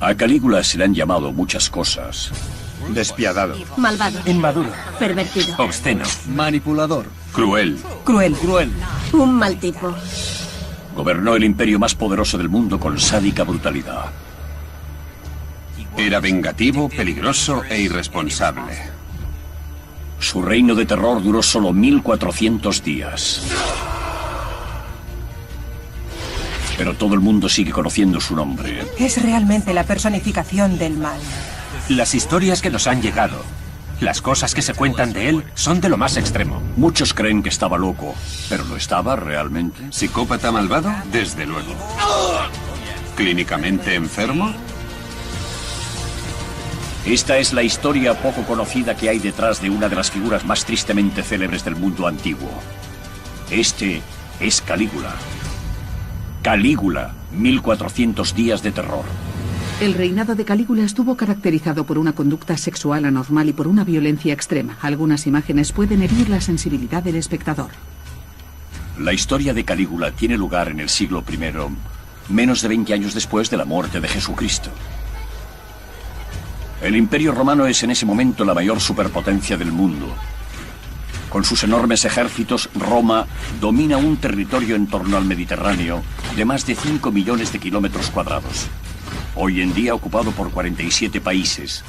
A Calígula se le han llamado muchas cosas. Despiadado. Malvado. Inmaduro. Pervertido. Obsceno. Manipulador. Cruel. Cruel. Un mal tipo. Gobernó el imperio más poderoso del mundo con sádica brutalidad. Era vengativo, peligroso e irresponsable. Su reino de terror duró solo 1400 días. Pero todo el mundo sigue conociendo su nombre. Es realmente la personificación del mal. Las historias que nos han llegado, las cosas que se cuentan de él, son de lo más extremo. Muchos creen que estaba loco, pero ¿lo estaba realmente? ¿Psicópata malvado? Desde luego. ¿Clínicamente enfermo? Esta es la historia poco conocida que hay detrás de una de las figuras más tristemente célebres del mundo antiguo. Este es Calígula. Calígula, 1400 días de terror. El reinado de Calígula estuvo caracterizado por una conducta sexual anormal y por una violencia extrema. Algunas imágenes pueden herir la sensibilidad del espectador. La historia de Calígula tiene lugar en el siglo I, menos de 20 años después de la muerte de Jesucristo. El Imperio Romano es en ese momento la mayor superpotencia del mundo. Con sus enormes ejércitos, Roma domina un territorio en torno al Mediterráneo de más de 5 millones de kilómetros cuadrados. Hoy en día ocupado por 47 países.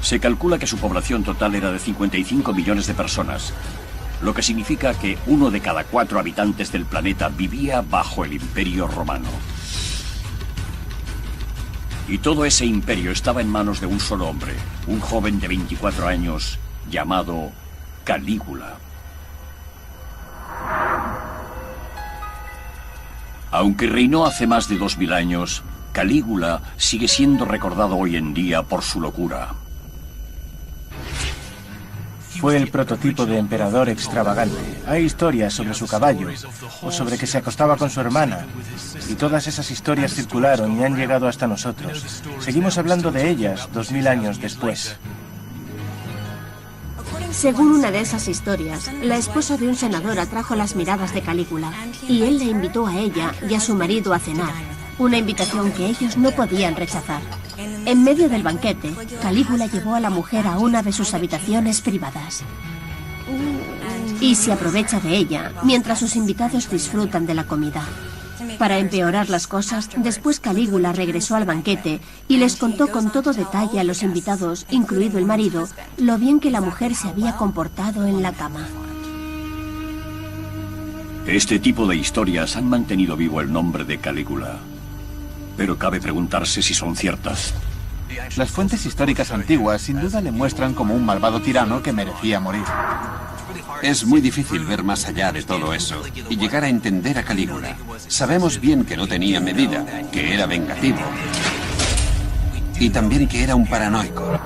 Se calcula que su población total era de 55 millones de personas, lo que significa que 1 de cada 4 habitantes del planeta vivía bajo el Imperio Romano. Y todo ese imperio estaba en manos de un solo hombre, un joven de 24 años llamado Calígula. Aunque reinó hace más de 2000 años, Calígula sigue siendo recordado hoy en día por su locura. Fue el prototipo de emperador extravagante. Hay historias sobre su caballo, o sobre que se acostaba con su hermana. Y todas esas historias circularon y han llegado hasta nosotros. Seguimos hablando de ellas 2000 años después. Según una de esas historias, la esposa de un senador atrajo las miradas de Calígula y él la invitó a ella y a su marido a cenar, una invitación que ellos no podían rechazar. En medio del banquete, Calígula llevó a la mujer a una de sus habitaciones privadas y se aprovecha de ella mientras sus invitados disfrutan de la comida. Para empeorar las cosas, después Calígula regresó al banquete y les contó con todo detalle a los invitados, incluido el marido, lo bien que la mujer se había comportado en la cama. Este tipo de historias han mantenido vivo el nombre de Calígula. Pero cabe preguntarse si son ciertas. Las fuentes históricas antiguas sin duda le muestran como un malvado tirano que merecía morir. Es muy difícil ver más allá de todo eso y llegar a entender a Calígula. Sabemos bien que no tenía medida, que era vengativo y también que era un paranoico.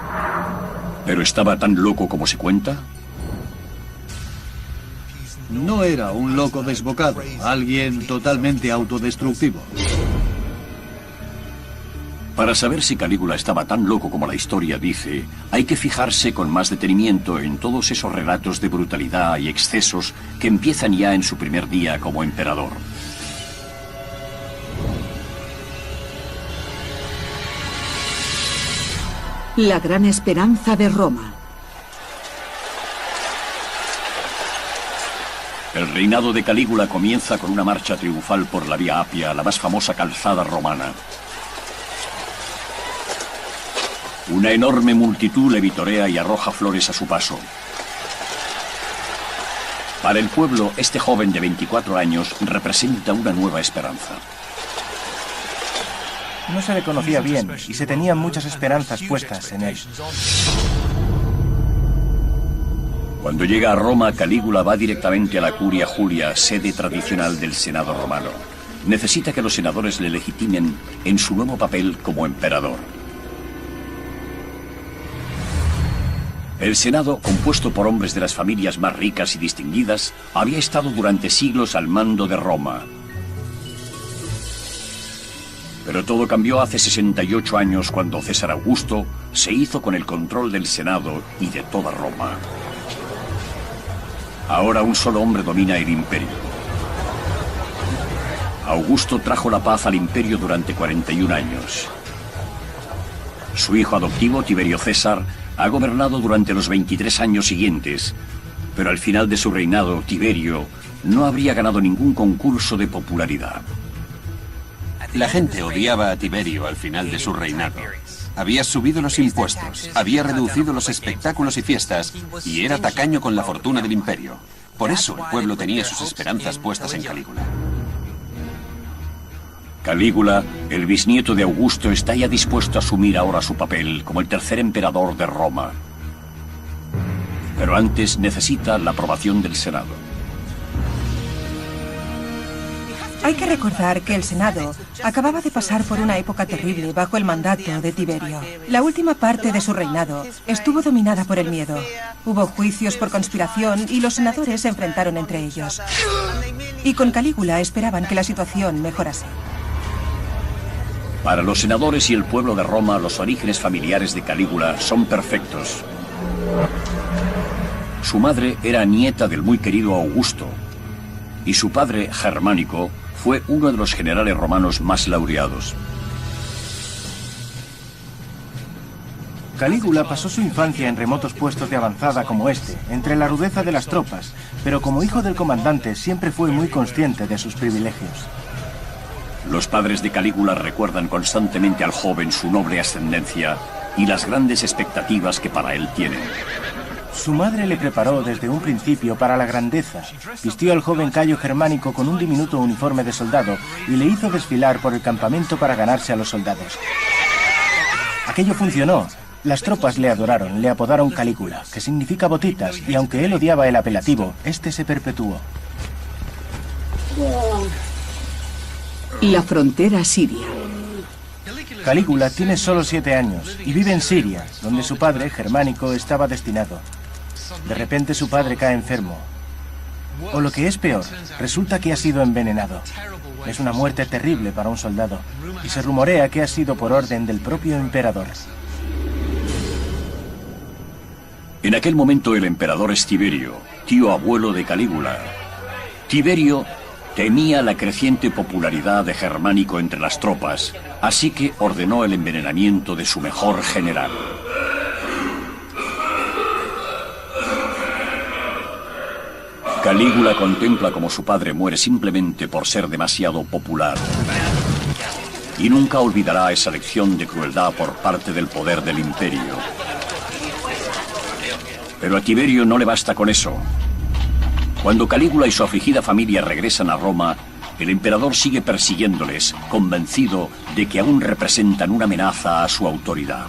¿Pero estaba tan loco como se cuenta? No era un loco desbocado, alguien totalmente autodestructivo. Para saber si Calígula estaba tan loco como la historia dice, hay que fijarse con más detenimiento en todos esos relatos de brutalidad y excesos que empiezan ya en su primer día como emperador. La gran esperanza de Roma. El reinado de Calígula comienza con una marcha triunfal por la Vía Apia, la más famosa calzada romana. Una enorme multitud le vitorea y arroja flores a su paso. Para el pueblo, este joven de 24 años representa una nueva esperanza. No se le conocía bien y se tenían muchas esperanzas puestas en él. Cuando llega a Roma, Calígula va directamente a la Curia Julia, sede tradicional del Senado romano. Necesita que los senadores le legitimen en su nuevo papel como emperador. El Senado, compuesto por hombres de las familias más ricas y distinguidas, había estado durante siglos al mando de Roma. Pero todo cambió hace 68 años cuando César Augusto se hizo con el control del Senado y de toda Roma. Ahora un solo hombre domina el imperio. Augusto trajo la paz al imperio durante 41 años. Su hijo adoptivo, Tiberio César, ha gobernado durante los 23 años siguientes, pero al final de su reinado, Tiberio no habría ganado ningún concurso de popularidad. La gente odiaba a Tiberio al final de su reinado. Había subido los impuestos, había reducido los espectáculos y fiestas, y era tacaño con la fortuna del imperio. Por eso el pueblo tenía sus esperanzas puestas en Calígula. Calígula, el bisnieto de Augusto, está ya dispuesto a asumir ahora su papel como el tercer emperador de Roma. Pero antes necesita la aprobación del Senado. Hay que recordar que el Senado acababa de pasar por una época terrible bajo el mandato de Tiberio. La última parte de su reinado estuvo dominada por el miedo. Hubo juicios por conspiración y los senadores se enfrentaron entre ellos. Y con Calígula esperaban que la situación mejorase. Para los senadores y el pueblo de Roma, los orígenes familiares de Calígula son perfectos. Su madre era nieta del muy querido Augusto, y su padre, Germánico, fue uno de los generales romanos más laureados. Calígula pasó su infancia en remotos puestos de avanzada como este, entre la rudeza de las tropas, pero como hijo del comandante siempre fue muy consciente de sus privilegios. Los padres de Calígula recuerdan constantemente al joven su noble ascendencia y las grandes expectativas que para él tienen. Su madre le preparó desde un principio para la grandeza. Vistió al joven Cayo Germánico con un diminuto uniforme de soldado y le hizo desfilar por el campamento para ganarse a los soldados. Aquello funcionó. Las tropas le adoraron, le apodaron Calígula, que significa botitas, y aunque él odiaba el apelativo, este se perpetuó. La frontera siria. Calígula tiene solo 7 años y vive en Siria, donde su padre, Germánico, estaba destinado. De repente su padre cae enfermo. O lo que es peor, resulta que ha sido envenenado. Es una muerte terrible para un soldado, y se rumorea que ha sido por orden del propio emperador. En aquel momento el emperador es Tiberio, tío abuelo de Calígula. Tiberio temía la creciente popularidad de Germánico entre las tropas, así que ordenó el envenenamiento de su mejor general. Calígula contempla cómo su padre muere simplemente por ser demasiado popular. Y nunca olvidará esa lección de crueldad por parte del poder del imperio. Pero a Tiberio no le basta con eso. Cuando Calígula y su afligida familia regresan a Roma, el emperador sigue persiguiéndoles, convencido de que aún representan una amenaza a su autoridad.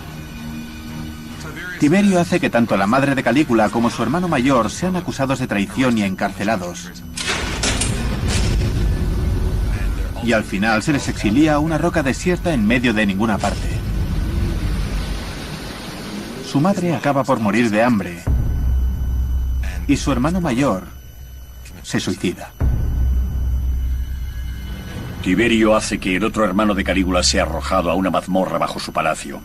Tiberio hace que tanto la madre de Calígula como su hermano mayor sean acusados de traición y encarcelados. Y al final se les exilia a una roca desierta en medio de ninguna parte. Su madre acaba por morir de hambre. Y su hermano mayor se suicida. Tiberio hace que el otro hermano de Calígula sea arrojado a una mazmorra bajo su palacio.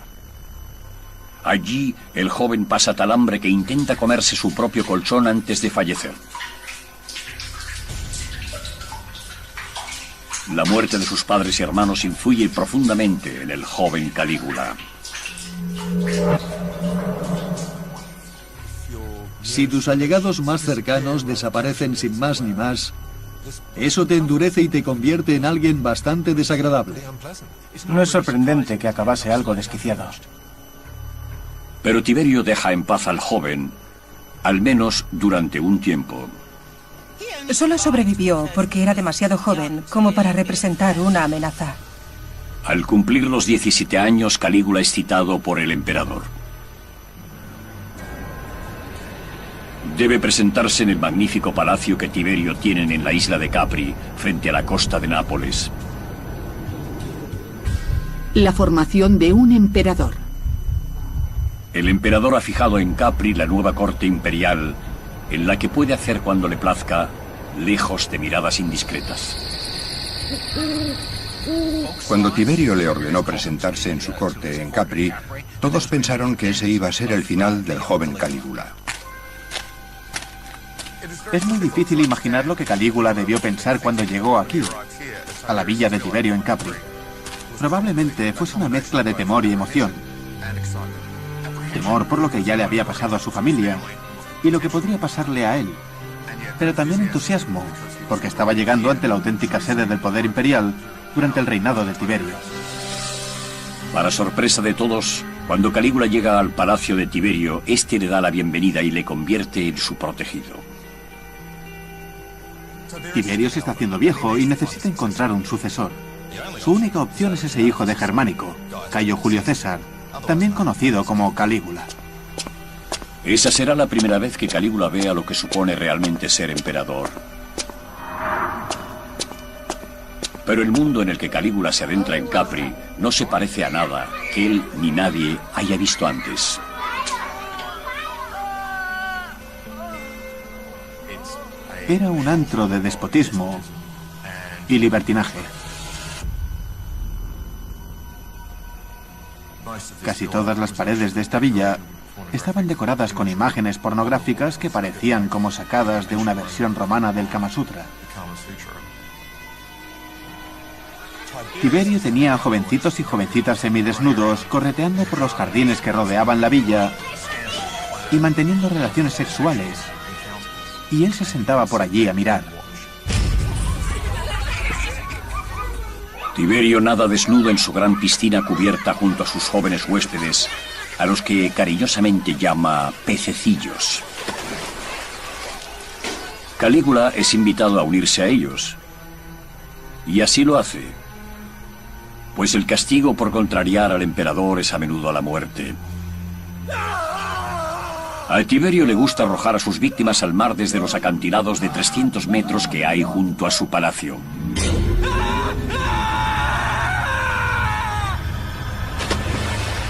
Allí, el joven pasa tal hambre que intenta comerse su propio colchón antes de fallecer. La muerte de sus padres y hermanos influye profundamente en el joven Calígula. Si tus allegados más cercanos desaparecen sin más ni más, eso te endurece y te convierte en alguien bastante desagradable. No es sorprendente que acabase algo desquiciado. Pero Tiberio deja en paz al joven, al menos durante un tiempo. Solo sobrevivió porque era demasiado joven como para representar una amenaza. Al cumplir los 17 años, Calígula es citado por el emperador. Debe presentarse en el magnífico palacio que Tiberio tiene en la isla de Capri, frente a la costa de Nápoles. La formación de un emperador. El emperador ha fijado en Capri la nueva corte imperial, en la que puede hacer cuando le plazca, lejos de miradas indiscretas. Cuando Tiberio le ordenó presentarse en su corte en Capri, todos pensaron que ese iba a ser el final del joven Calígula. Es muy difícil imaginar lo que Calígula debió pensar cuando llegó aquí. a la villa de Tiberio en Capri. Probablemente fuese una mezcla de temor y emoción. Temor por lo que ya le había pasado a su familia y lo que podría pasarle a él. Pero también entusiasmo, porque estaba llegando ante la auténtica sede del poder imperial durante el reinado de Tiberio. Para sorpresa de todos, cuando Calígula llega al palacio de Tiberio, este le da la bienvenida y le convierte en su protegido. Tiberio se está haciendo viejo y necesita encontrar un sucesor. Su única opción es ese hijo de Germánico, Cayo Julio César, también conocido como Calígula. Esa será la primera vez que Calígula vea lo que supone realmente ser emperador. Pero el mundo en el que Calígula se adentra en Capri no se parece a nada que él ni nadie haya visto antes. Era un antro de despotismo y libertinaje. Casi todas las paredes de esta villa estaban decoradas con imágenes pornográficas que parecían como sacadas de una versión romana del Kama Sutra. Tiberio tenía a jovencitos y jovencitas semidesnudos correteando por los jardines que rodeaban la villa y manteniendo relaciones sexuales. Y él se sentaba por allí a mirar. Tiberio nada desnudo en su gran piscina cubierta junto a sus jóvenes huéspedes, a los que cariñosamente llama pececillos. Calígula es invitado a unirse a ellos. Y así lo hace, pues el castigo por contrariar al emperador es a menudo la muerte. A Tiberio le gusta arrojar a sus víctimas al mar desde los acantilados de 300 metros que hay junto a su palacio.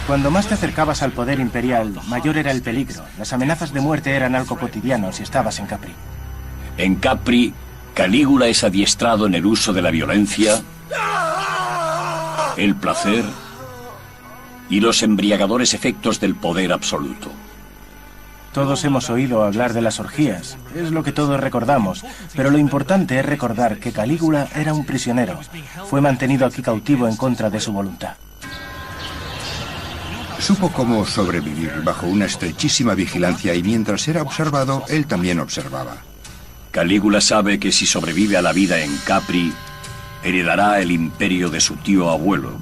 Cuando más te acercabas al poder imperial, mayor era el peligro. Las amenazas de muerte eran algo cotidiano si estabas en Capri. En Capri, Calígula es adiestrado en el uso de la violencia, el placer y los embriagadores efectos del poder absoluto. Todos hemos oído hablar de las orgías, es lo que todos recordamos, pero lo importante es recordar que Calígula era un prisionero. Fue mantenido aquí cautivo en contra de su voluntad. Supo cómo sobrevivir bajo una estrechísima vigilancia y mientras era observado, él también observaba. Calígula sabe que si sobrevive a la vida en Capri, heredará el imperio de su tío abuelo.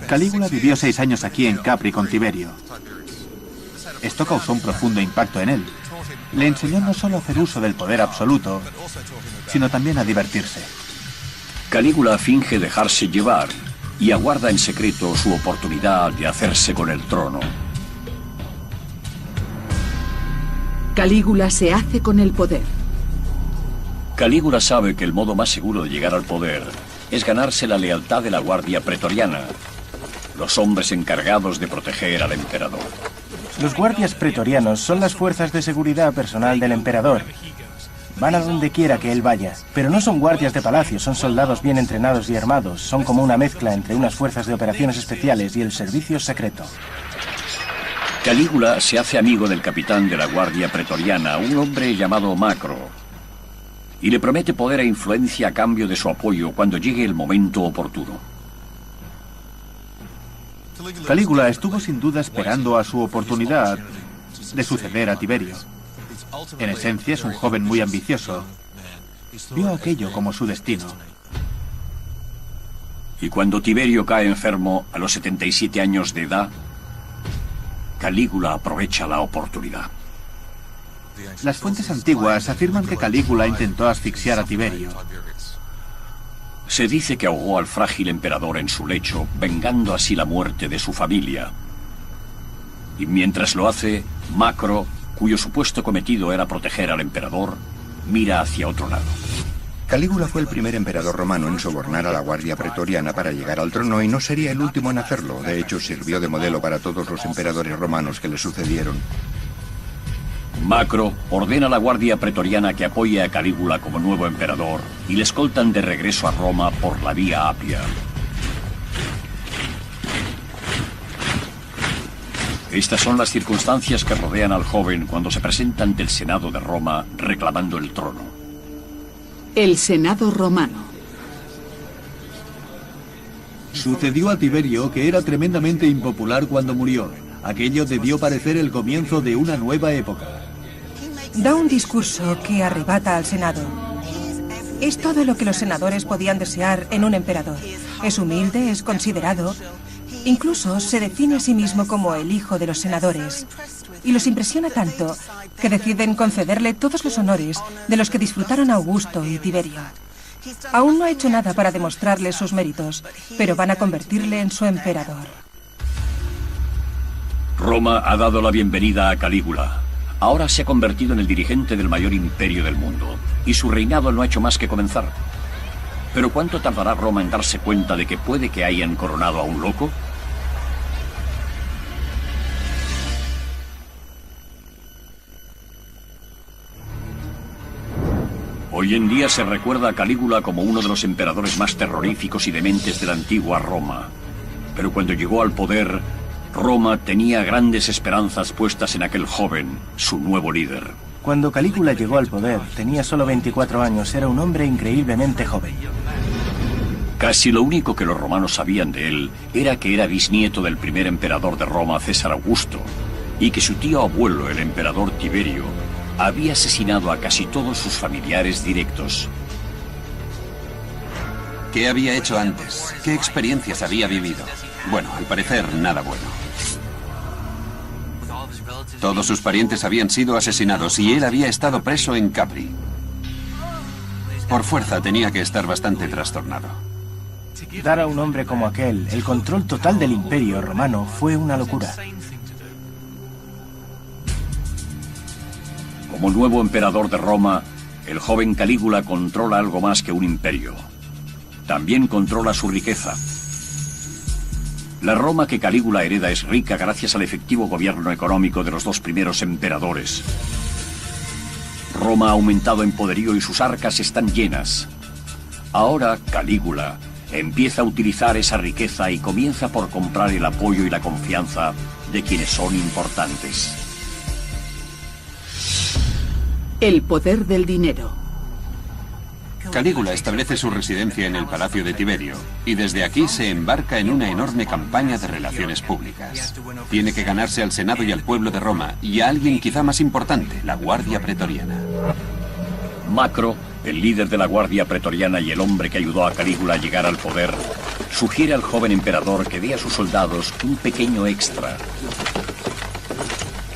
Calígula vivió 6 años aquí en Capri con Tiberio. Esto causó un profundo impacto en él. Le enseñó no solo a hacer uso del poder absoluto, sino también a divertirse. Calígula finge dejarse llevar y aguarda en secreto su oportunidad de hacerse con el trono. Calígula se hace con el poder. Calígula sabe que el modo más seguro de llegar al poder es ganarse la lealtad de la Guardia Pretoriana, los hombres encargados de proteger al emperador. Los guardias pretorianos son las fuerzas de seguridad personal del emperador. Van a donde quiera que él vaya, pero no son guardias de palacio, son soldados bien entrenados y armados. Son como una mezcla entre unas fuerzas de operaciones especiales y el servicio secreto. Calígula se hace amigo del capitán de la Guardia Pretoriana, un hombre llamado Macro, y le promete poder e influencia a cambio de su apoyo cuando llegue el momento oportuno. Calígula estuvo sin duda esperando a su oportunidad de suceder a Tiberio. En esencia es un joven muy ambicioso. Vio aquello como su destino. Y cuando Tiberio cae enfermo a los 77 años de edad, Calígula aprovecha la oportunidad. Las fuentes antiguas afirman que Calígula intentó asfixiar a Tiberio. Se dice que ahogó al frágil emperador en su lecho, vengando así la muerte de su familia. Y mientras lo hace, Macro, cuyo supuesto cometido era proteger al emperador, mira hacia otro lado. Calígula fue el primer emperador romano en sobornar a la Guardia Pretoriana para llegar al trono y no sería el último en hacerlo. De hecho, sirvió de modelo para todos los emperadores romanos que le sucedieron. Macro ordena a la Guardia Pretoriana que apoye a Calígula como nuevo emperador y le escoltan de regreso a Roma por la vía Apia. Estas son las circunstancias que rodean al joven cuando se presenta ante el Senado de Roma reclamando el trono. El Senado romano. Sucedió a Tiberio que era tremendamente impopular cuando murió. Aquello debió parecer el comienzo de una nueva época. Da un discurso que arrebata al Senado. Es todo lo que los senadores podían desear en un emperador. Es humilde, es considerado. Incluso se define a sí mismo como el hijo de los senadores. Y los impresiona tanto que deciden concederle todos los honores de los que disfrutaron Augusto y Tiberio. Aún no ha hecho nada para demostrarle sus méritos, pero van a convertirle en su emperador. Roma ha dado la bienvenida a Calígula. Ahora se ha convertido en el dirigente del mayor imperio del mundo, y su reinado no ha hecho más que comenzar. ¿Pero cuánto tardará Roma en darse cuenta de que puede que hayan coronado a un loco? Hoy en día se recuerda a Calígula como uno de los emperadores más terroríficos y dementes de la antigua Roma. Pero cuando llegó al poder, Roma tenía grandes esperanzas puestas en aquel joven, su nuevo líder. Cuando Calígula llegó al poder, tenía solo 24 años, era un hombre increíblemente joven. Casi lo único que los romanos sabían de él era que era bisnieto del primer emperador de Roma, César Augusto, y que su tío abuelo, el emperador Tiberio, había asesinado a casi todos sus familiares directos. ¿Qué había hecho antes? ¿Qué experiencias había vivido? Bueno, al parecer, nada bueno. Todos sus parientes habían sido asesinados y él había estado preso en Capri. Por fuerza tenía que estar bastante trastornado. Dar a un hombre como aquel el control total del imperio romano fue una locura. Como nuevo emperador de Roma, el joven Calígula controla algo más que un imperio. También controla su riqueza. La Roma que Calígula hereda es rica gracias al efectivo gobierno económico de los dos primeros emperadores. Roma ha aumentado en poderío y sus arcas están llenas. Ahora Calígula empieza a utilizar esa riqueza y comienza por comprar el apoyo y la confianza de quienes son importantes. El poder del dinero. Calígula establece su residencia en el Palacio de Tiberio y desde aquí se embarca en una enorme campaña de relaciones públicas. Tiene que ganarse al Senado y al pueblo de Roma y a alguien quizá más importante, la Guardia Pretoriana. Macro, el líder de la Guardia Pretoriana y el hombre que ayudó a Calígula a llegar al poder, sugiere al joven emperador que dé a sus soldados un pequeño extra.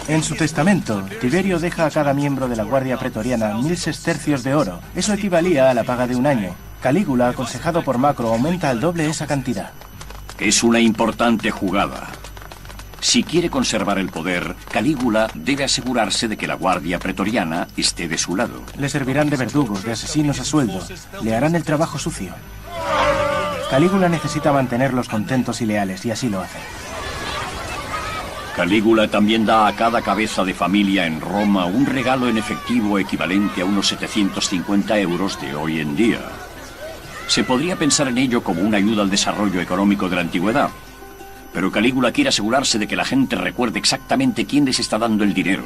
En su testamento, Tiberio deja a cada miembro de la Guardia Pretoriana 1000 sestercios de oro. Eso equivalía a la paga de un año. Calígula, aconsejado por Macro, aumenta al doble esa cantidad. Es una importante jugada. Si quiere conservar el poder, Calígula debe asegurarse de que la Guardia Pretoriana esté de su lado. Le servirán de verdugos, de asesinos a sueldo. Le harán el trabajo sucio. Calígula necesita mantenerlos contentos y leales, y así lo hace. Calígula también da a cada cabeza de familia en Roma un regalo en efectivo equivalente a unos 750 euros de hoy en día. Se podría pensar en ello como una ayuda al desarrollo económico de la antigüedad, pero Calígula quiere asegurarse de que la gente recuerde exactamente quién les está dando el dinero,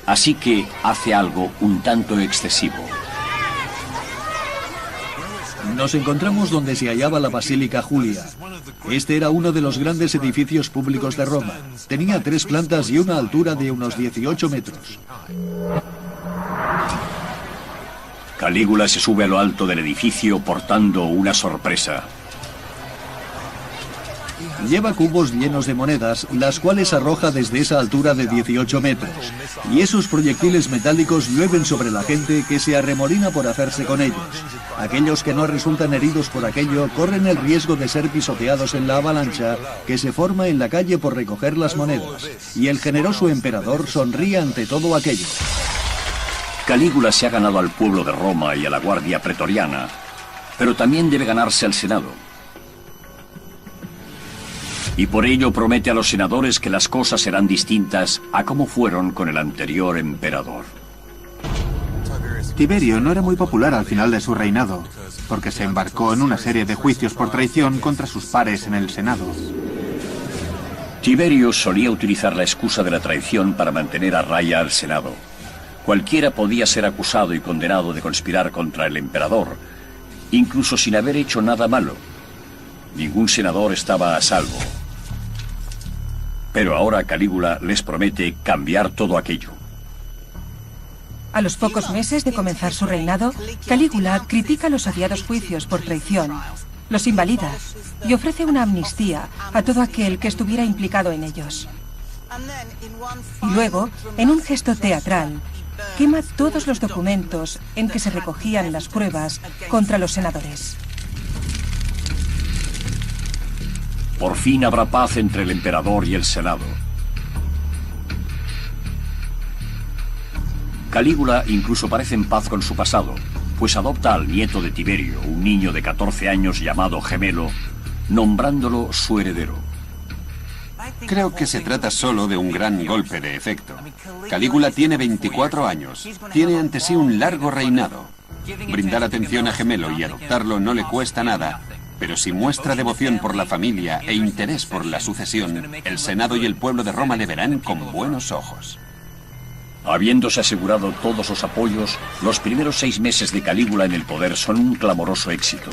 así que hace algo un tanto excesivo. Nos encontramos donde se hallaba la Basílica Julia. Este era uno de los grandes edificios públicos de Roma. Tenía 3 plantas y una altura de unos 18 metros. Calígula se sube a lo alto del edificio portando una sorpresa. Lleva cubos llenos de monedas, las cuales arroja desde esa altura de 18 metros. Y esos proyectiles metálicos llueven sobre la gente que se arremolina por hacerse con ellos. Aquellos que no resultan heridos por aquello corren el riesgo de ser pisoteados en la avalancha que se forma en la calle por recoger las monedas. Y el generoso emperador sonríe ante todo aquello. Calígula se ha ganado al pueblo de Roma y a la Guardia Pretoriana, pero también debe ganarse al Senado. Y por ello promete a los senadores que las cosas serán distintas a como fueron con el anterior emperador. Tiberio no era muy popular al final de su reinado, porque se embarcó en una serie de juicios por traición contra sus pares en el Senado. Tiberio solía utilizar la excusa de la traición para mantener a raya al Senado. Cualquiera podía ser acusado y condenado de conspirar contra el emperador, incluso sin haber hecho nada malo. Ningún senador estaba a salvo. Pero ahora Calígula les promete cambiar todo aquello. A los pocos meses de comenzar su reinado, Calígula critica los odiados juicios por traición, los invalida y ofrece una amnistía a todo aquel que estuviera implicado en ellos. Y luego, en un gesto teatral, quema todos los documentos en que se recogían las pruebas contra los senadores. Por fin habrá paz entre el emperador y el Senado. Calígula incluso parece en paz con su pasado, pues adopta al nieto de Tiberio, un niño de 14 años llamado Gemelo, nombrándolo su heredero. Creo que se trata solo de un gran golpe de efecto. Calígula tiene 24 años. Tiene ante sí un largo reinado. Brindar atención a Gemelo y adoptarlo no le cuesta nada, pero si muestra devoción por la familia e interés por la sucesión, el Senado y el pueblo de Roma le verán con buenos ojos. Habiéndose asegurado todos los apoyos, los primeros 6 meses de Calígula en el poder son un clamoroso éxito.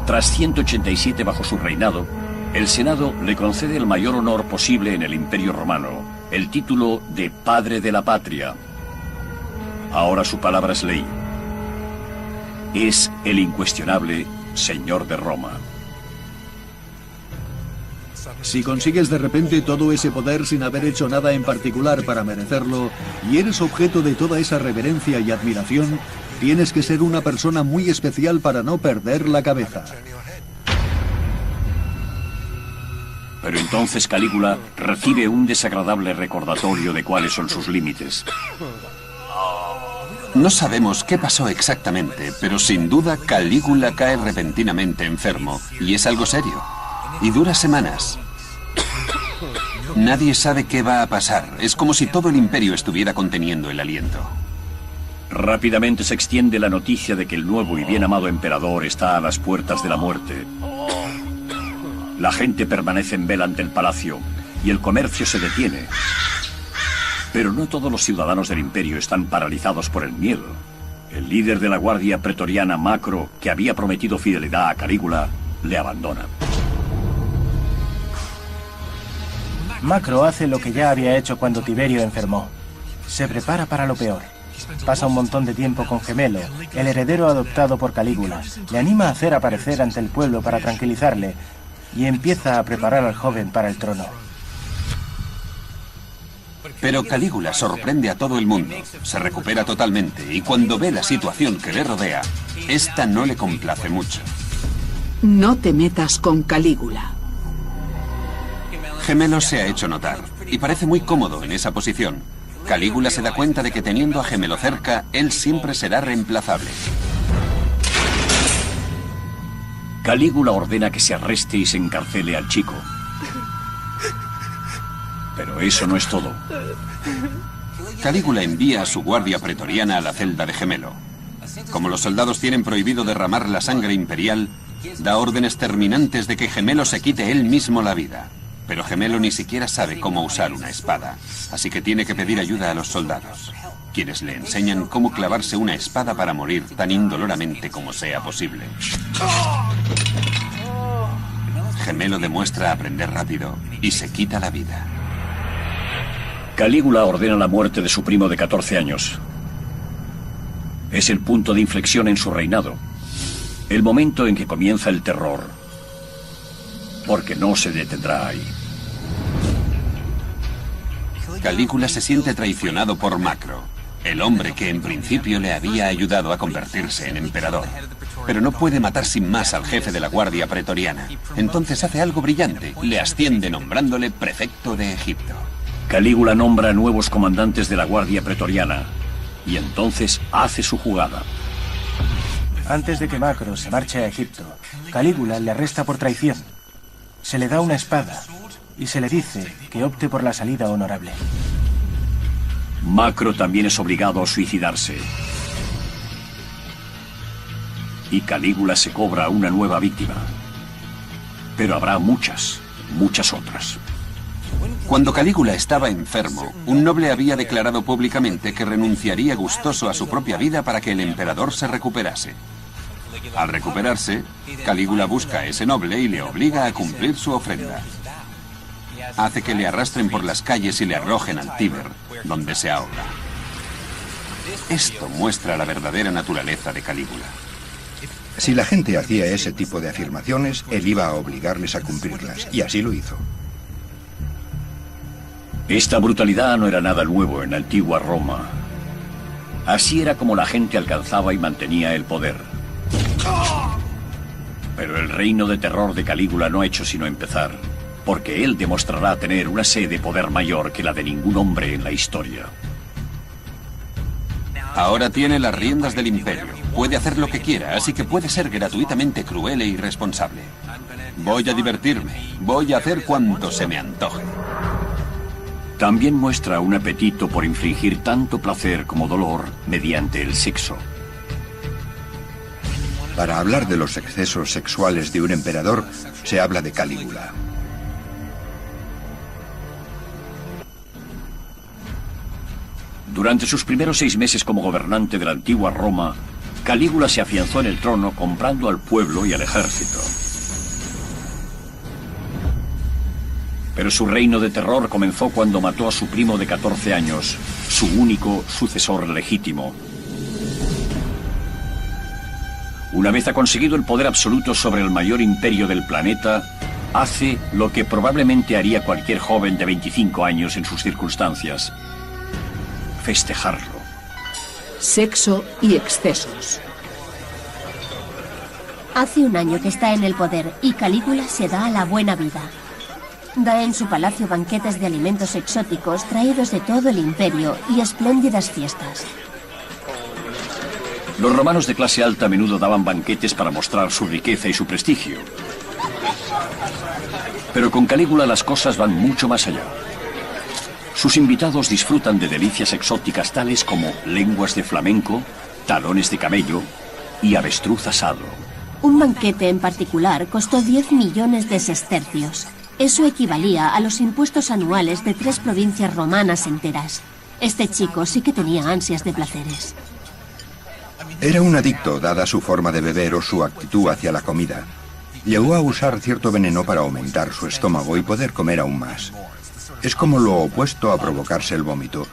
Tras 187 bajo su reinado, el Senado le concede el mayor honor posible en el Imperio Romano, el título de Padre de la Patria. Ahora su palabra es ley. Es el incuestionable Señor de Roma. Si consigues de repente todo ese poder sin haber hecho nada en particular para merecerlo, y eres objeto de toda esa reverencia y admiración, tienes que ser una persona muy especial para no perder la cabeza. Pero entonces Calígula recibe un desagradable recordatorio de cuáles son sus límites. No sabemos qué pasó exactamente, pero sin duda Calígula cae repentinamente enfermo, y es algo serio. Y dura semanas. Nadie sabe qué va a pasar. Es como si todo el imperio estuviera conteniendo el aliento. Rápidamente se extiende la noticia de que el nuevo y bien amado emperador está a las puertas de la muerte. La gente permanece en vela ante el palacio y el comercio se detiene. Pero no todos los ciudadanos del imperio están paralizados por el miedo. El líder de la guardia pretoriana, Macro, que había prometido fidelidad a Calígula, le abandona. Macro hace lo que ya había hecho cuando Tiberio enfermó. Se prepara para lo peor. Pasa un montón de tiempo con Gemelo, el heredero adoptado por Calígula. Le anima a hacer aparecer ante el pueblo para tranquilizarle y empieza a preparar al joven para el trono. Pero Calígula sorprende a todo el mundo. Se recupera totalmente y cuando ve la situación que le rodea, esta no le complace mucho. No te metas con Calígula. Gemelo se ha hecho notar y parece muy cómodo en esa posición. Calígula se da cuenta de que teniendo a Gemelo cerca, él siempre será reemplazable. Calígula ordena que se arreste y se encarcele al chico. Pero eso no es todo. Calígula envía a su guardia pretoriana a la celda de Gemelo. Como los soldados tienen prohibido derramar la sangre imperial, da órdenes terminantes de que Gemelo se quite él mismo la vida. Pero Gemelo ni siquiera sabe cómo usar una espada, así que tiene que pedir ayuda a los soldados, quienes le enseñan cómo clavarse una espada para morir tan indoloramente como sea posible. Gemelo demuestra aprender rápido y se quita la vida. Calígula ordena la muerte de su primo de 14 años. Es el punto de inflexión en su reinado, el momento en que comienza el terror, porque no se detendrá ahí. Calígula se siente traicionado por Macro, el hombre que en principio le había ayudado a convertirse en emperador. Pero no puede matar sin más al jefe de la guardia pretoriana. Entonces hace algo brillante, le asciende nombrándole prefecto de Egipto. Calígula nombra nuevos comandantes de la guardia pretoriana y entonces hace su jugada. Antes de que Macro se marche a Egipto, Calígula le arresta por traición. Se le da una espada y se le dice que opte por la salida honorable. Macro también es obligado a suicidarse. Y Calígula se cobra una nueva víctima. Pero habrá muchas, muchas otras. Cuando Calígula estaba enfermo, un noble había declarado públicamente que renunciaría gustoso a su propia vida para que el emperador se recuperase. Al recuperarse, Calígula busca a ese noble y le obliga a cumplir su ofrenda. Hace que le arrastren por las calles y le arrojen al Tíber, donde se ahoga. Esto muestra la verdadera naturaleza de Calígula. Si la gente hacía ese tipo de afirmaciones, él iba a obligarles a cumplirlas, y así lo hizo. Esta brutalidad no era nada nuevo en la antigua Roma. Así era como la gente alcanzaba y mantenía el poder. Pero el reino de terror de Calígula no ha hecho sino empezar, porque él demostrará tener una sed de poder mayor que la de ningún hombre en la historia. Ahora tiene las riendas del imperio. Puede hacer lo que quiera, así que puede ser gratuitamente cruel e irresponsable. Voy a divertirme. Voy a hacer cuanto se me antoje. También muestra un apetito por infligir tanto placer como dolor mediante el sexo. Para hablar de los excesos sexuales de un emperador, se habla de Calígula. Durante sus primeros 6 meses como gobernante de la antigua Roma, Calígula se afianzó en el trono comprando al pueblo y al ejército. Pero su reino de terror comenzó cuando mató a su primo de 14 años, su único sucesor legítimo. Una vez ha conseguido el poder absoluto sobre el mayor imperio del planeta, hace lo que probablemente haría cualquier joven de 25 años en sus circunstancias: festejarlo. Sexo y excesos. Hace un año que está en el poder y Calígula se da a la buena vida. Da en su palacio banquetes de alimentos exóticos traídos de todo el imperio y espléndidas fiestas. Los romanos de clase alta a menudo daban banquetes para mostrar su riqueza y su prestigio. Pero con Calígula las cosas van mucho más allá. Sus invitados disfrutan de delicias exóticas tales como lenguas de flamenco, talones de camello y avestruz asado. Un banquete en particular costó 10 millones de sestercios. Eso equivalía a los impuestos anuales de 3 provincias romanas enteras. Este chico sí que tenía ansias de placeres. Era un adicto, dada su forma de beber o su actitud hacia la comida. Llegó a usar cierto veneno para aumentar su estómago y poder comer aún más. Es como lo opuesto a provocarse el vómito.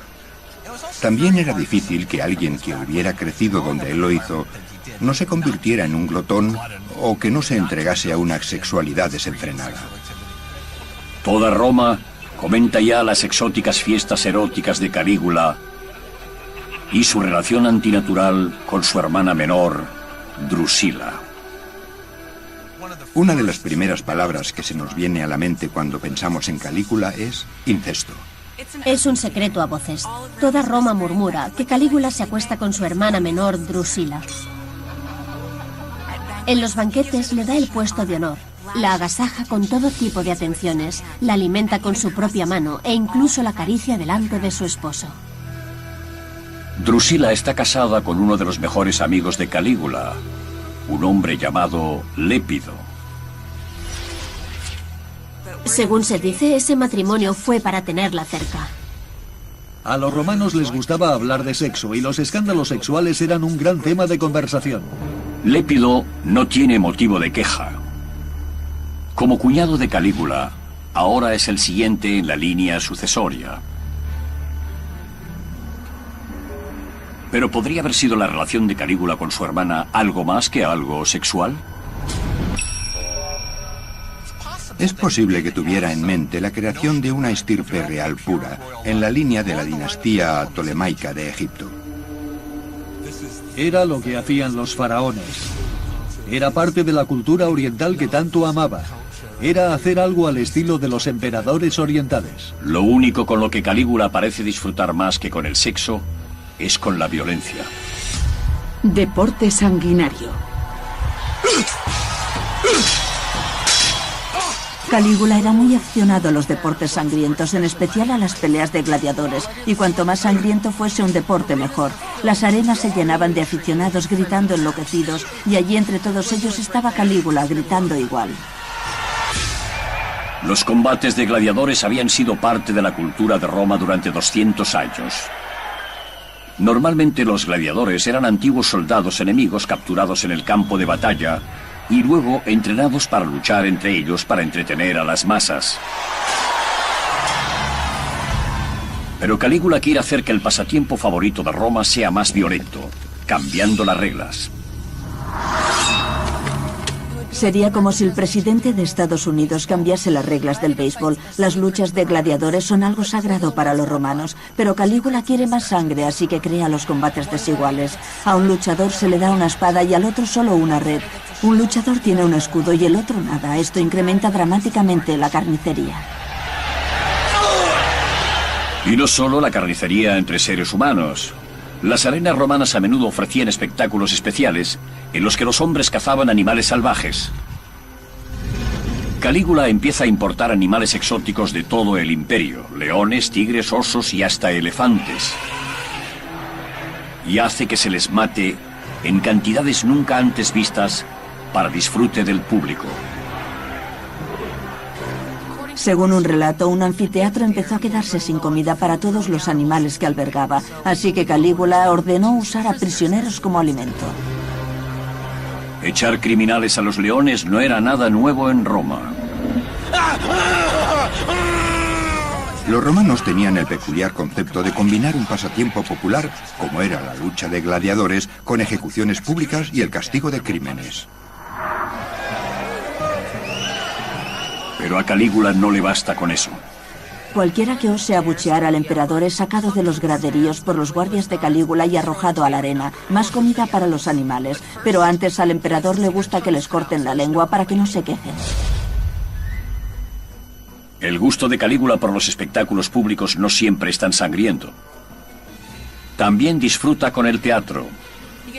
También era difícil que alguien que hubiera crecido donde él lo hizo no se convirtiera en un glotón o que no se entregase a una sexualidad desenfrenada. Toda Roma comenta ya las exóticas fiestas eróticas de Calígula y su relación antinatural con su hermana menor, Drusila. Una de las primeras palabras que se nos viene a la mente cuando pensamos en Calígula es incesto. Es un secreto a voces. Toda Roma murmura que Calígula se acuesta con su hermana menor, Drusila. En los banquetes le da el puesto de honor. La agasaja con todo tipo de atenciones, la alimenta con su propia mano e incluso la acaricia delante de su esposo. Drusila está casada con uno de los mejores amigos de Calígula, un hombre llamado Lépido. Según se dice, ese matrimonio fue para tenerla cerca. A los romanos les gustaba hablar de sexo y los escándalos sexuales eran un gran tema de conversación. Lépido no tiene motivo de queja. Como cuñado de Calígula, ahora es el siguiente en la línea sucesoria. Pero ¿podría haber sido la relación de Calígula con su hermana algo más que algo sexual? Es posible que tuviera en mente la creación de una estirpe real pura, en la línea de la dinastía tolemaica de Egipto. Era lo que hacían los faraones. Era parte de la cultura oriental que tanto amaba. Era hacer algo al estilo de los emperadores orientales. Lo único con lo que Calígula parece disfrutar más que con el sexo es con la violencia. Deporte sanguinario. Calígula era muy aficionado a los deportes sangrientos, en especial a las peleas de gladiadores, y cuanto más sangriento fuese un deporte mejor. Las arenas se llenaban de aficionados gritando enloquecidos, y allí entre todos ellos estaba Calígula gritando igual. Los combates de gladiadores habían sido parte de la cultura de Roma durante 200 años. Normalmente los gladiadores eran antiguos soldados enemigos capturados en el campo de batalla y luego entrenados para luchar entre ellos para entretener a las masas. Pero Calígula quiere hacer que el pasatiempo favorito de Roma sea más violento, cambiando las reglas. Sería como si el presidente de Estados Unidos cambiase las reglas del béisbol. Las luchas de gladiadores son algo sagrado para los romanos, pero Calígula quiere más sangre, así que crea los combates desiguales. A un luchador se le da una espada y al otro solo una red. Un luchador tiene un escudo y el otro nada. Esto incrementa dramáticamente la carnicería. Y no solo la carnicería entre seres humanos. Las arenas romanas a menudo ofrecían espectáculos especiales en los que los hombres cazaban animales salvajes. Calígula empieza a importar animales exóticos de todo el imperio, leones, tigres, osos y hasta elefantes. Y hace que se les mate en cantidades nunca antes vistas para disfrute del público. Según un relato, un anfiteatro empezó a quedarse sin comida para todos los animales que albergaba, así que Calígula ordenó usar a prisioneros como alimento. Echar criminales a los leones no era nada nuevo en Roma. Los romanos tenían el peculiar concepto de combinar un pasatiempo popular, como era la lucha de gladiadores, con ejecuciones públicas y el castigo de crímenes. Pero a Calígula no le basta con eso. Cualquiera que ose abuchear al emperador es sacado de los graderíos por los guardias de Calígula y arrojado a la arena. Más comida para los animales, pero antes al emperador le gusta que les corten la lengua para que no se quejen. El gusto de Calígula por los espectáculos públicos no siempre es tan sangriento. También disfruta con el teatro.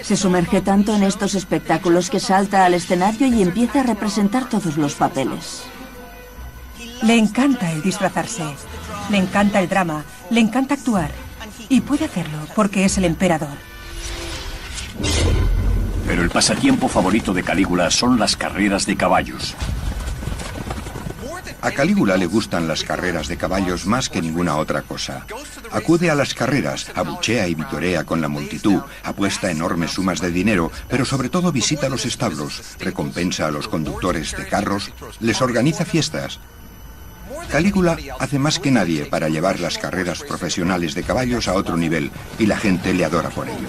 Se sumerge tanto en estos espectáculos que salta al escenario y empieza a representar todos los papeles. Le encanta el disfrazarse, le encanta el drama, le encanta actuar. Y puede hacerlo porque es el emperador. Pero el pasatiempo favorito de Calígula son las carreras de caballos. A Calígula le gustan las carreras de caballos más que ninguna otra cosa. Acude a las carreras, abuchea y vitorea con la multitud, apuesta enormes sumas de dinero, pero sobre todo visita los establos, recompensa a los conductores de carros, les organiza fiestas. Calígula hace más que nadie para llevar las carreras profesionales de caballos a otro nivel, y la gente le adora por ello.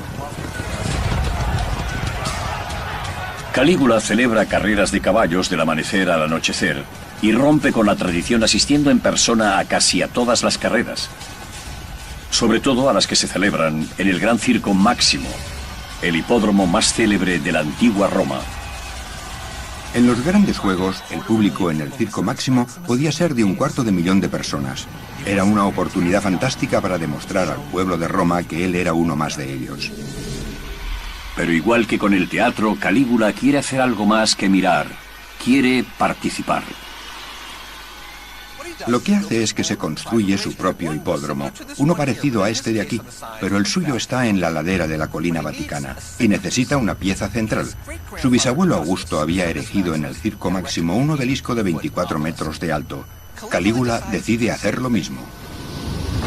Calígula celebra carreras de caballos del amanecer al anochecer y rompe con la tradición asistiendo en persona a casi a todas las carreras, sobre todo a las que se celebran en el Gran Circo Máximo, el hipódromo más célebre de la antigua Roma. En los grandes juegos, el público en el Circo Máximo podía ser de 250.000 de personas. Era una oportunidad fantástica para demostrar al pueblo de Roma que él era uno más de ellos. Pero igual que con el teatro, Calígula quiere hacer algo más que mirar. Quiere participar. Lo que hace es que se construye su propio hipódromo, uno parecido a este de aquí, pero el suyo está en la ladera de la colina vaticana y necesita una pieza central. Su bisabuelo Augusto había erigido en el Circo Máximo un obelisco de 24 metros de alto. Calígula decide hacer lo mismo.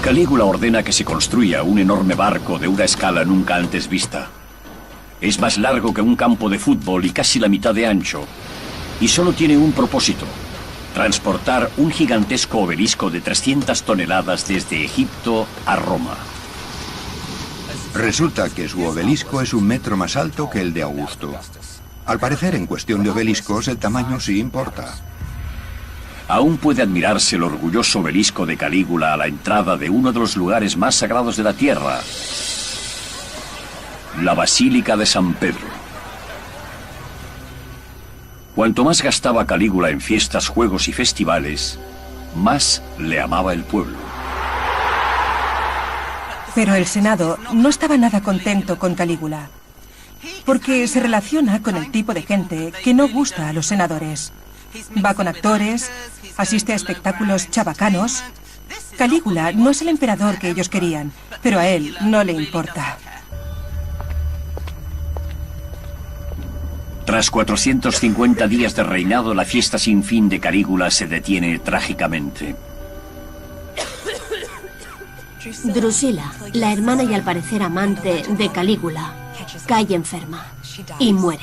Calígula ordena que se construya un enorme barco de una escala nunca antes vista. Es más largo que un campo de fútbol y casi la mitad de ancho, y solo tiene un propósito: transportar un gigantesco obelisco de 300 toneladas desde Egipto a Roma. Resulta que su obelisco es 1 metro más alto que el de Augusto. Al parecer, en cuestión de obeliscos, el tamaño sí importa. Aún puede admirarse el orgulloso obelisco de Calígula a la entrada de uno de los lugares más sagrados de la tierra, la Basílica de San Pedro. Cuanto más gastaba Calígula en fiestas, juegos y festivales, más le amaba el pueblo. Pero el Senado no estaba nada contento con Calígula, porque se relaciona con el tipo de gente que no gusta a los senadores. Va con actores, asiste a espectáculos chabacanos. Calígula no es el emperador que ellos querían, pero a él no le importa. Tras 450 días de reinado, la fiesta sin fin de Calígula se detiene trágicamente. Drusila, la hermana y al parecer amante de Calígula, cae enferma y muere.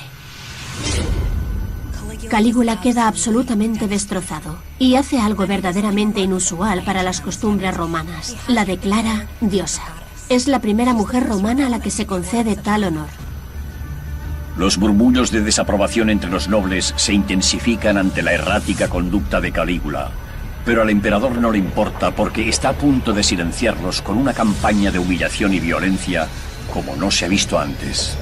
Calígula queda absolutamente destrozado y hace algo verdaderamente inusual para las costumbres romanas. La declara diosa. Es la primera mujer romana a la que se concede tal honor. Los murmullos de desaprobación entre los nobles se intensifican ante la errática conducta de Calígula. Pero al emperador no le importa porque está a punto de silenciarlos con una campaña de humillación y violencia como no se ha visto antes.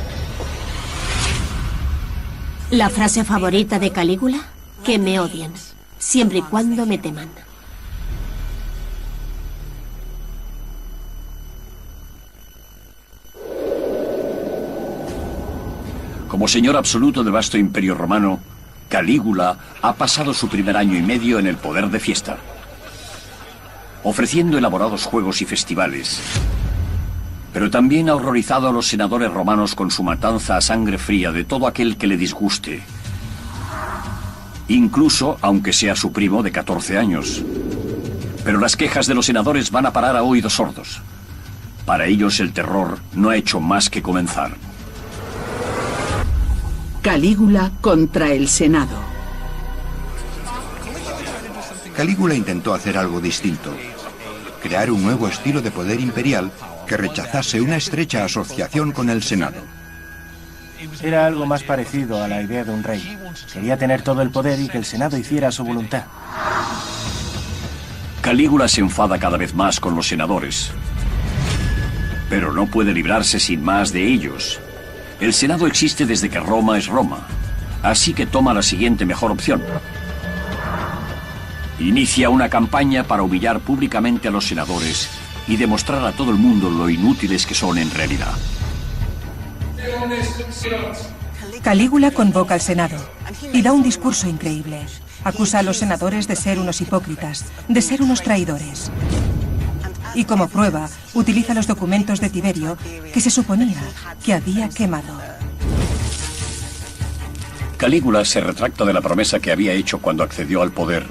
La frase favorita de Calígula: que me odien, siempre y cuando me teman. Como señor absoluto del vasto imperio romano, Calígula ha pasado su primer año y medio en el poder de fiesta, ofreciendo elaborados juegos y festivales. Pero también ha horrorizado a los senadores romanos con su matanza a sangre fría de todo aquel que le disguste. Incluso aunque sea su primo de 14 años. Pero las quejas de los senadores van a parar a oídos sordos. Para ellos el terror no ha hecho más que comenzar. Calígula contra el Senado. Calígula intentó hacer algo distinto. Crear un nuevo estilo de poder imperial que rechazase una estrecha asociación con el Senado. Era algo más parecido a la idea de un rey. Quería tener todo el poder y que el Senado hiciera su voluntad. Calígula se enfada cada vez más con los senadores. Pero no puede librarse sin más de ellos. El Senado existe desde que Roma es Roma. Así que toma la siguiente mejor opción. Inicia una campaña para humillar públicamente a los senadores y demostrar a todo el mundo lo inútiles que son en realidad. Calígula convoca al Senado y da un discurso increíble. Acusa a los senadores de ser unos hipócritas, de ser unos traidores. Y como prueba, utiliza los documentos de Tiberio que se suponía que había quemado. Calígula se retracta de la promesa que había hecho cuando accedió al poder.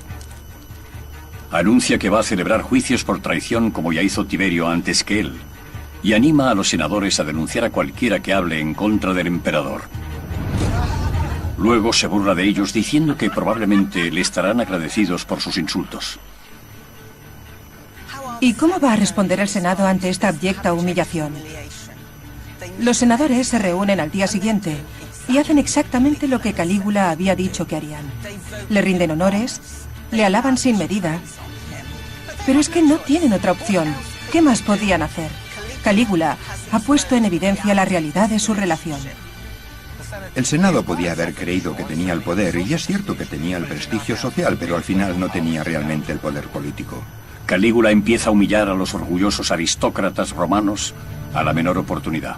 Anuncia que va a celebrar juicios por traición como ya hizo Tiberio antes que él, y anima a los senadores a denunciar a cualquiera que hable en contra del emperador. Luego se burla de ellos diciendo que probablemente le estarán agradecidos por sus insultos. ¿Y cómo va a responder el Senado ante esta abyecta humillación? Los senadores se reúnen al día siguiente y hacen exactamente lo que Calígula había dicho que harían. Le rinden honores, le alaban sin medida. Pero es que no tienen otra opción. ¿Qué más podían hacer? Calígula ha puesto en evidencia la realidad de su relación. El Senado podía haber creído que tenía el poder, y es cierto que tenía el prestigio social, pero al final no tenía realmente el poder político. Calígula empieza a humillar a los orgullosos aristócratas romanos a la menor oportunidad.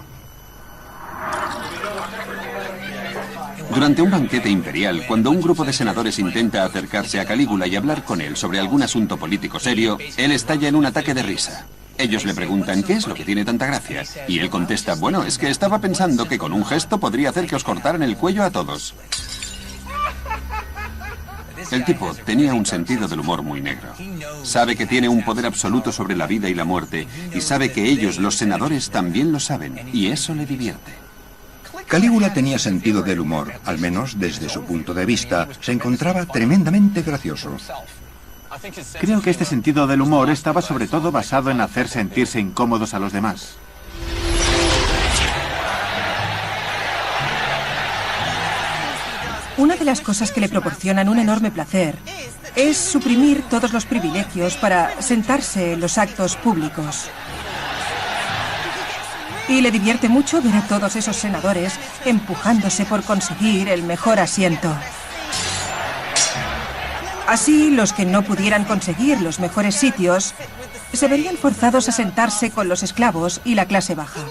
Durante un banquete imperial, cuando un grupo de senadores intenta acercarse a Calígula y hablar con él sobre algún asunto político serio, él estalla en un ataque de risa. Ellos le preguntan qué es lo que tiene tanta gracia, y él contesta, bueno, es que estaba pensando que con un gesto podría hacer que os cortaran el cuello a todos. El tipo tenía un sentido del humor muy negro. Sabe que tiene un poder absoluto sobre la vida y la muerte, y sabe que ellos, los senadores, también lo saben, y eso le divierte. Calígula tenía sentido del humor, al menos desde su punto de vista, se encontraba tremendamente gracioso. Creo que este sentido del humor estaba sobre todo basado en hacer sentirse incómodos a los demás. Una de las cosas que le proporcionan un enorme placer es suprimir todos los privilegios para sentarse en los actos públicos. Y le divierte mucho ver a todos esos senadores empujándose por conseguir el mejor asiento. Así, los que no pudieran conseguir los mejores sitios se verían forzados a sentarse con los esclavos y la clase baja.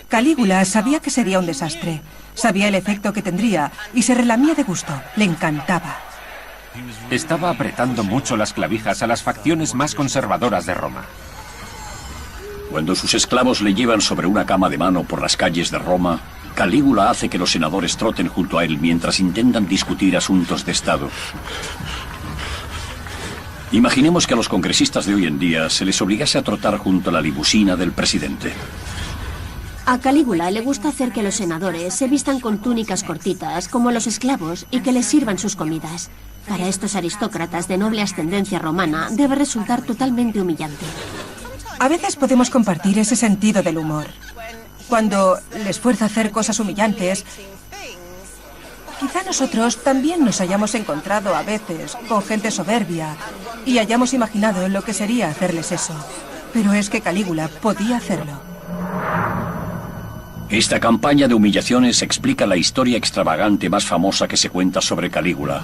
Calígula sabía que sería un desastre, sabía el efecto que tendría y se relamía de gusto. Le encantaba. Estaba apretando mucho las clavijas a las facciones más conservadoras de Roma. Cuando sus esclavos le llevan sobre una cama de mano por las calles de Roma, Calígula hace que los senadores troten junto a él mientras intentan discutir asuntos de Estado. Imaginemos que a los congresistas de hoy en día se les obligase a trotar junto a la limusina del presidente. A Calígula le gusta hacer que los senadores se vistan con túnicas cortitas, como los esclavos, y que les sirvan sus comidas. Para estos aristócratas de noble ascendencia romana, debe resultar totalmente humillante. A veces podemos compartir ese sentido del humor. Cuando les fuerza a hacer cosas humillantes, quizá nosotros también nos hayamos encontrado a veces con gente soberbia y hayamos imaginado lo que sería hacerles eso. Pero es que Calígula podía hacerlo. Esta campaña de humillaciones explica la historia extravagante más famosa que se cuenta sobre Calígula.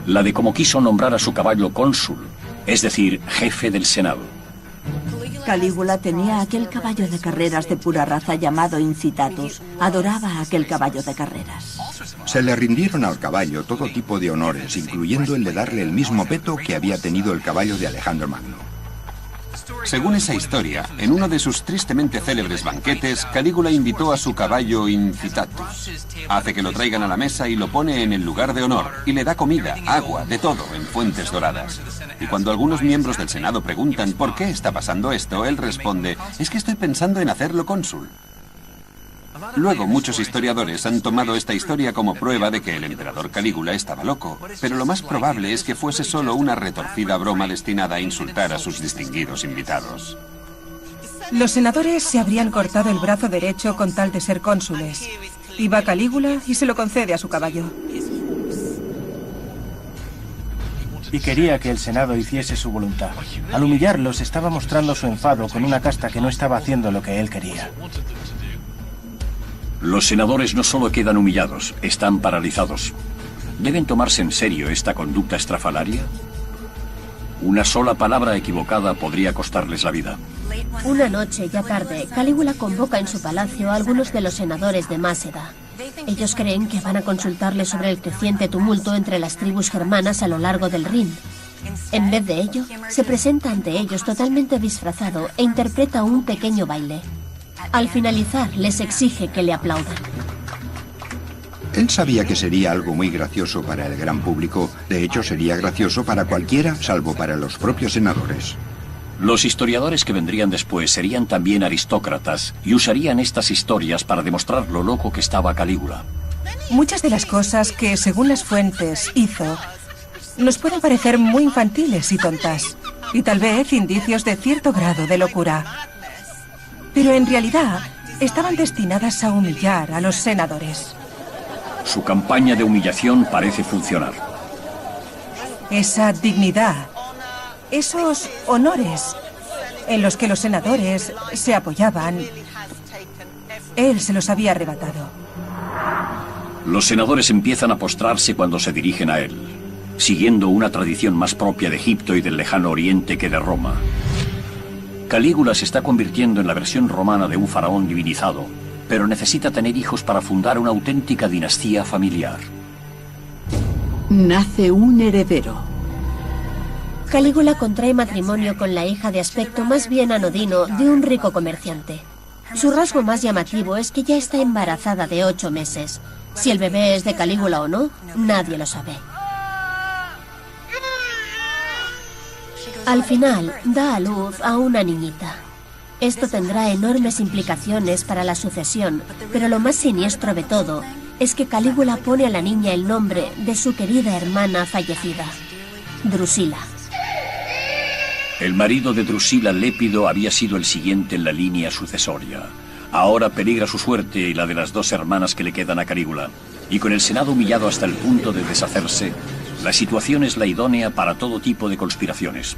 La de cómo quiso nombrar a su caballo cónsul, es decir, jefe del Senado. Calígula tenía aquel caballo de carreras de pura raza llamado Incitatus. Adoraba a aquel caballo de carreras. Se le rindieron al caballo todo tipo de honores, incluyendo el de darle el mismo peto que había tenido el caballo de Alejandro Magno. Según esa historia, en uno de sus tristemente célebres banquetes, Calígula invitó a su caballo Incitatus. Hace que lo traigan a la mesa y lo pone en el lugar de honor, y le da comida, agua, de todo, en fuentes doradas. Y cuando algunos miembros del Senado preguntan por qué está pasando esto, él responde, es que estoy pensando en hacerlo cónsul. Luego, muchos historiadores han tomado esta historia como prueba de que el emperador Calígula estaba loco, pero lo más probable es que fuese solo una retorcida broma destinada a insultar a sus distinguidos invitados. Los senadores se habrían cortado el brazo derecho con tal de ser cónsules. Y va Calígula y se lo concede a su caballo. Y quería que el Senado hiciese su voluntad. Al humillarlos, estaba mostrando su enfado con una casta que no estaba haciendo lo que él quería. Los senadores no solo quedan humillados, están paralizados. ¿Deben tomarse en serio esta conducta estrafalaria? Una sola palabra equivocada podría costarles la vida. Una noche, ya tarde, Calígula convoca en su palacio a algunos de los senadores de Máceda. Ellos creen que van a consultarle sobre el creciente tumulto entre las tribus germanas a lo largo del Rin. En vez de ello, se presenta ante ellos totalmente disfrazado e interpreta un pequeño baile. Al finalizar, les exige que le aplaudan. Él sabía que sería algo muy gracioso para el gran público. De hecho, sería gracioso para cualquiera, salvo para los propios senadores. Los historiadores que vendrían después serían también aristócratas y usarían estas historias para demostrar lo loco que estaba Calígula. Muchas de las cosas que, según las fuentes, hizo, nos pueden parecer muy infantiles y tontas, y tal vez indicios de cierto grado de locura. Pero en realidad, estaban destinadas a humillar a los senadores. Su campaña de humillación parece funcionar. Esa dignidad, esos honores en los que los senadores se apoyaban, él se los había arrebatado. Los senadores empiezan a postrarse cuando se dirigen a él, siguiendo una tradición más propia de Egipto y del lejano oriente que de Roma. Calígula se está convirtiendo en la versión romana de un faraón divinizado, pero necesita tener hijos para fundar una auténtica dinastía familiar. Nace un heredero. Calígula contrae matrimonio con la hija de aspecto más bien anodino de un rico comerciante. Su rasgo más llamativo es que ya está embarazada de 8 meses. Si el bebé es de Calígula o no, nadie lo sabe. Al final, da a luz a una niñita. Esto tendrá enormes implicaciones para la sucesión, pero lo más siniestro de todo es que Calígula pone a la niña el nombre de su querida hermana fallecida, Drusila. El marido de Drusila, Lépido, había sido el siguiente en la línea sucesoria. Ahora peligra su suerte y la de las 2 hermanas que le quedan a Calígula. Y con el Senado humillado hasta el punto de deshacerse, la situación es la idónea para todo tipo de conspiraciones.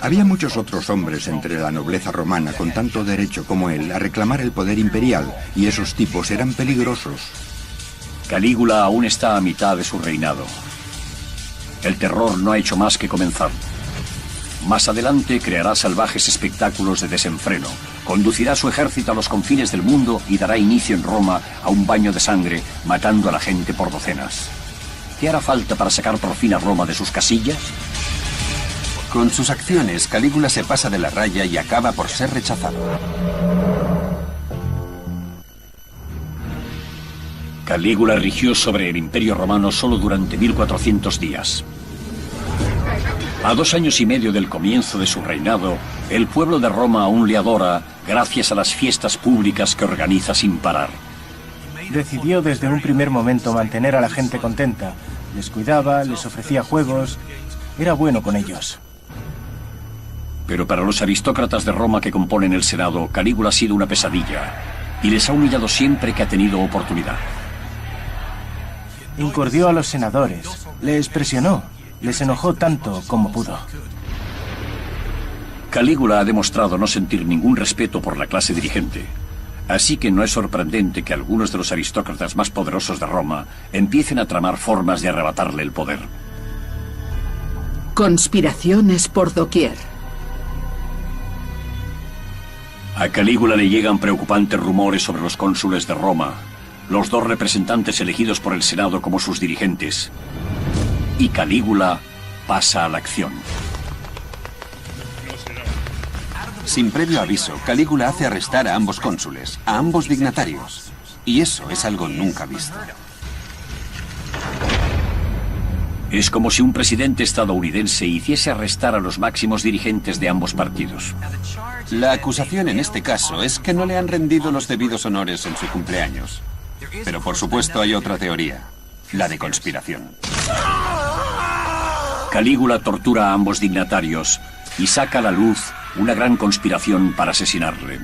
Había muchos otros hombres entre la nobleza romana con tanto derecho como él a reclamar el poder imperial, y esos tipos eran peligrosos. Calígula aún está a mitad de su reinado. El terror no ha hecho más que comenzar. Más adelante creará salvajes espectáculos de desenfreno, conducirá su ejército a los confines del mundo y dará inicio en Roma a un baño de sangre, matando a la gente por docenas. ¿Qué hará falta para sacar por fin a Roma de sus casillas? Con sus acciones, Calígula se pasa de la raya y acaba por ser rechazado. Calígula rigió sobre el Imperio Romano solo durante 1400 días. A 2 años y medio del comienzo de su reinado, el pueblo de Roma aún le adora gracias a las fiestas públicas que organiza sin parar. Decidió desde un primer momento mantener a la gente contenta. Les cuidaba, les ofrecía juegos. Era bueno con ellos. Pero para los aristócratas de Roma que componen el Senado, Calígula ha sido una pesadilla y les ha humillado siempre que ha tenido oportunidad. Incordió a los senadores, les presionó, les enojó tanto como pudo. Calígula ha demostrado no sentir ningún respeto por la clase dirigente. Así que no es sorprendente que algunos de los aristócratas más poderosos de Roma empiecen a tramar formas de arrebatarle el poder. Conspiraciones por doquier. A Calígula le llegan preocupantes rumores sobre los cónsules de Roma, los 2 representantes elegidos por el Senado como sus dirigentes. Y Calígula pasa a la acción. Sin previo aviso, Calígula hace arrestar a ambos cónsules, a ambos dignatarios. Y eso es algo nunca visto. Es como si un presidente estadounidense hiciese arrestar a los máximos dirigentes de ambos partidos. La acusación en este caso es que no le han rendido los debidos honores en su cumpleaños. Pero por supuesto hay otra teoría, la de conspiración. Calígula tortura a ambos dignatarios y saca a la luz una gran conspiración para asesinarle.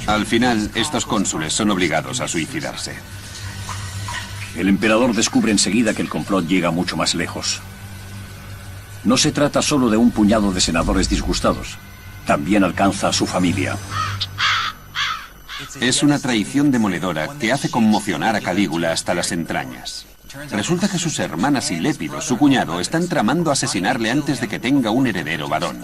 Al final, estos cónsules son obligados a suicidarse. El emperador descubre enseguida que el complot llega mucho más lejos. No se trata solo de un puñado de senadores disgustados. También alcanza a su familia. Es una traición demoledora que hace conmocionar a Calígula hasta las entrañas. Resulta que sus hermanas y Lépido, su cuñado, están tramando asesinarle antes de que tenga un heredero varón.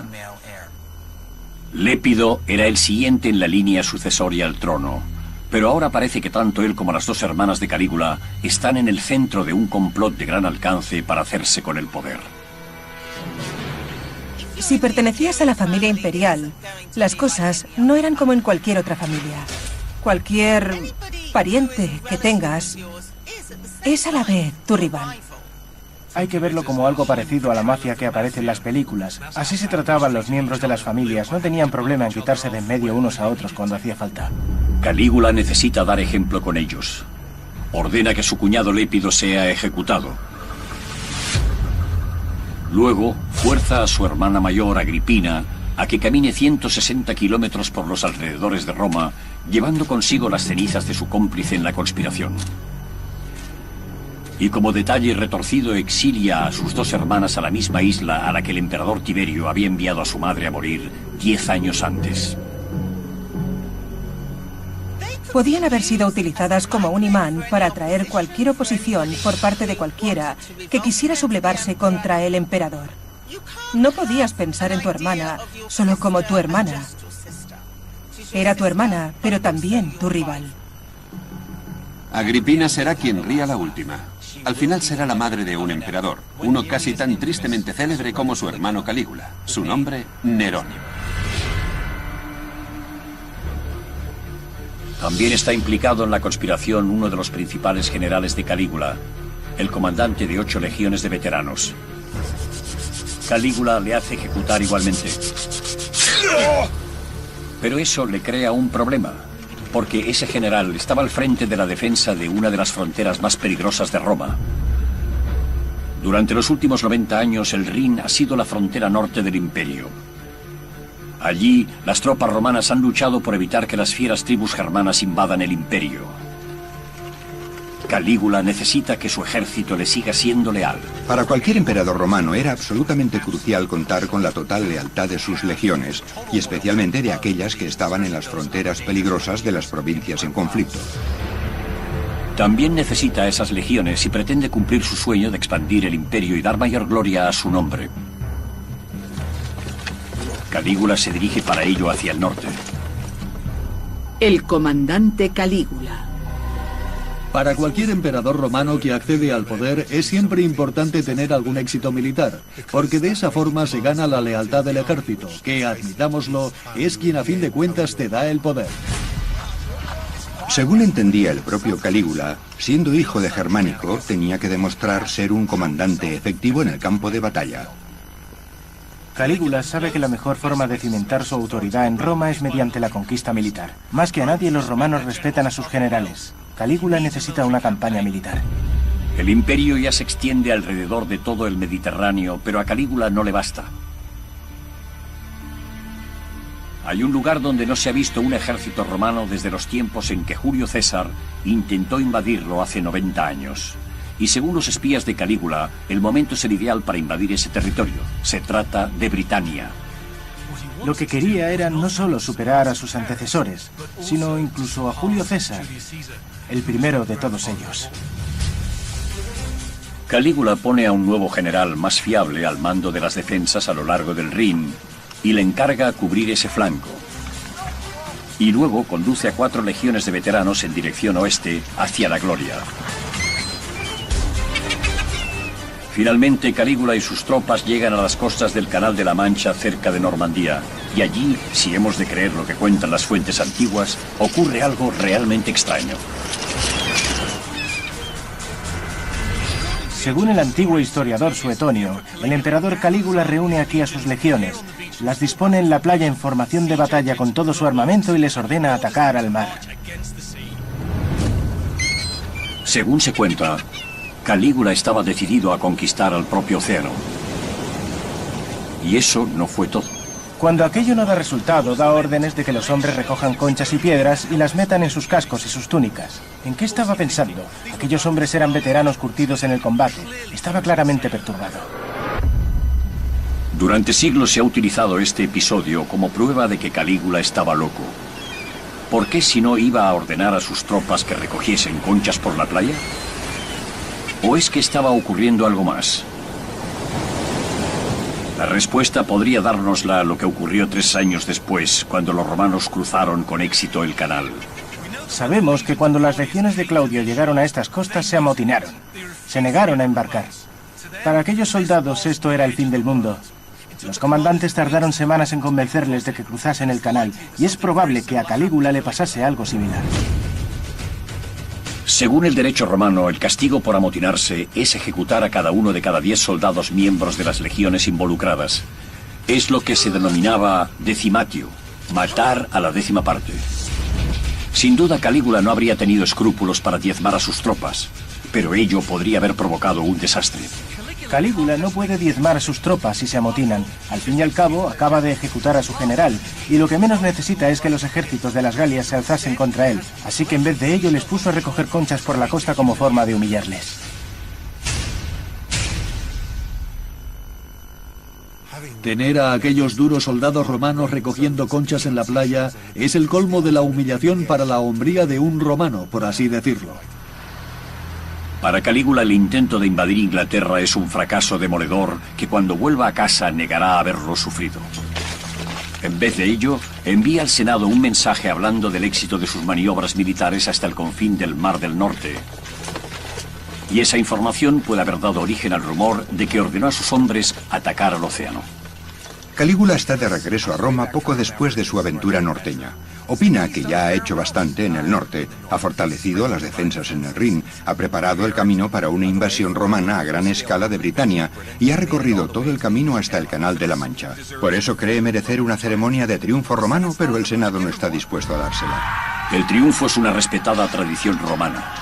Lépido era el siguiente en la línea sucesoria al trono, pero ahora parece que tanto él como las 2 hermanas de Calígula están en el centro de un complot de gran alcance para hacerse con el poder. Si pertenecías a la familia imperial, las cosas no eran como en cualquier otra familia. Cualquier pariente que tengas es a la vez tu rival. Hay que verlo como algo parecido a la mafia que aparece en las películas. Así se trataban los miembros de las familias. No tenían problema en quitarse de en medio unos a otros cuando hacía falta. Calígula necesita dar ejemplo con ellos. Ordena que su cuñado Lépido sea ejecutado. Luego, fuerza a su hermana mayor, Agripina, a que camine 160 kilómetros por los alrededores de Roma, llevando consigo las cenizas de su cómplice en la conspiración. Y como detalle retorcido exilia a sus 2 hermanas a la misma isla a la que el emperador Tiberio había enviado a su madre a morir 10 años antes. Podían haber sido utilizadas como un imán para atraer cualquier oposición por parte de cualquiera que quisiera sublevarse contra el emperador. No podías pensar en tu hermana solo como tu hermana. Era tu hermana, pero también tu rival. Agripina será quien ría la última. Al final será la madre de un emperador, uno casi tan tristemente célebre como su hermano Calígula. Su nombre, Nerón. También está implicado en la conspiración uno de los principales generales de Calígula, el comandante de 8 legiones de veteranos. Calígula le hace ejecutar igualmente. Pero eso le crea un problema, porque ese general estaba al frente de la defensa de una de las fronteras más peligrosas de Roma. Durante los últimos 90 años, el Rin ha sido la frontera norte del imperio. Allí, las tropas romanas han luchado por evitar que las fieras tribus germanas invadan el imperio. Calígula necesita que su ejército le siga siendo leal. Para cualquier emperador romano era absolutamente crucial contar con la total lealtad de sus legiones, y especialmente de aquellas que estaban en las fronteras peligrosas de las provincias en conflicto. También necesita esas legiones si pretende cumplir su sueño de expandir el imperio y dar mayor gloria a su nombre. Calígula se dirige para ello hacia el norte. El comandante Calígula. Para cualquier emperador romano que accede al poder es siempre importante tener algún éxito militar, porque de esa forma se gana la lealtad del ejército, que, admitámoslo, es quien a fin de cuentas te da el poder. Según entendía el propio Calígula, siendo hijo de Germánico, tenía que demostrar ser un comandante efectivo en el campo de batalla. Calígula sabe que la mejor forma de cimentar su autoridad en Roma es mediante la conquista militar. Más que a nadie, los romanos respetan a sus generales. Calígula necesita una campaña militar. El imperio ya se extiende alrededor de todo el Mediterráneo, pero a Calígula no le basta. Hay un lugar donde no se ha visto un ejército romano desde los tiempos en que Julio César intentó invadirlo hace 90 años. Y según los espías de Calígula, el momento es el ideal para invadir ese territorio. Se trata de Britania. Lo que quería era no solo superar a sus antecesores, sino incluso a Julio César, el primero de todos ellos. Calígula pone a un nuevo general más fiable al mando de las defensas a lo largo del Rin y le encarga cubrir ese flanco. Y luego conduce a 4 legiones de veteranos en dirección oeste hacia la gloria. Finalmente, Calígula y sus tropas llegan a las costas del Canal de la Mancha cerca de Normandía. Y allí, si hemos de creer lo que cuentan las fuentes antiguas, ocurre algo realmente extraño. Según el antiguo historiador Suetonio, el emperador Calígula reúne aquí a sus legiones, las dispone en la playa en formación de batalla con todo su armamento y les ordena atacar al mar. Según se cuenta, Calígula estaba decidido a conquistar al propio océano. Y eso no fue todo. Cuando aquello no da resultado, da órdenes de que los hombres recojan conchas y piedras y las metan en sus cascos y sus túnicas. ¿En qué estaba pensando? Aquellos hombres eran veteranos curtidos en el combate. Estaba claramente perturbado. Durante siglos se ha utilizado este episodio como prueba de que Calígula estaba loco. ¿Por qué si no iba a ordenar a sus tropas que recogiesen conchas por la playa? ¿O es que estaba ocurriendo algo más? La respuesta podría dárnosla lo que ocurrió 3 años después, cuando los romanos cruzaron con éxito el canal. Sabemos que cuando las legiones de Claudio llegaron a estas costas se amotinaron. Se negaron a embarcar. Para aquellos soldados esto era el fin del mundo. Los comandantes tardaron semanas en convencerles de que cruzasen el canal, y es probable que a Calígula le pasase algo similar. Según el derecho romano, el castigo por amotinarse es ejecutar a cada uno de cada 10 soldados miembros de las legiones involucradas. Es lo que se denominaba decimatio, matar a la 10ª parte. Sin duda, Calígula no habría tenido escrúpulos para diezmar a sus tropas, pero ello podría haber provocado un desastre. Calígula no puede diezmar a sus tropas si se amotinan. Al fin y al cabo, acaba de ejecutar a su general, y lo que menos necesita es que los ejércitos de las Galias se alzasen contra él. Así que en vez de ello les puso a recoger conchas por la costa como forma de humillarles. Tener a aquellos duros soldados romanos recogiendo conchas en la playa es el colmo de la humillación para la hombría de un romano, por así decirlo. Para Calígula, el intento de invadir Inglaterra es un fracaso demoledor que cuando vuelva a casa negará haberlo sufrido. En vez de ello, envía al Senado un mensaje hablando del éxito de sus maniobras militares hasta el confín del Mar del Norte. Y esa información puede haber dado origen al rumor de que ordenó a sus hombres atacar al océano. Calígula está de regreso a Roma poco después de su aventura norteña. Opina que ya ha hecho bastante en el norte, ha fortalecido las defensas en el Rin, ha preparado el camino para una invasión romana a gran escala de Britania y ha recorrido todo el camino hasta el Canal de la Mancha. Por eso cree merecer una ceremonia de triunfo romano, pero el Senado no está dispuesto a dársela. El triunfo es una respetada tradición romana.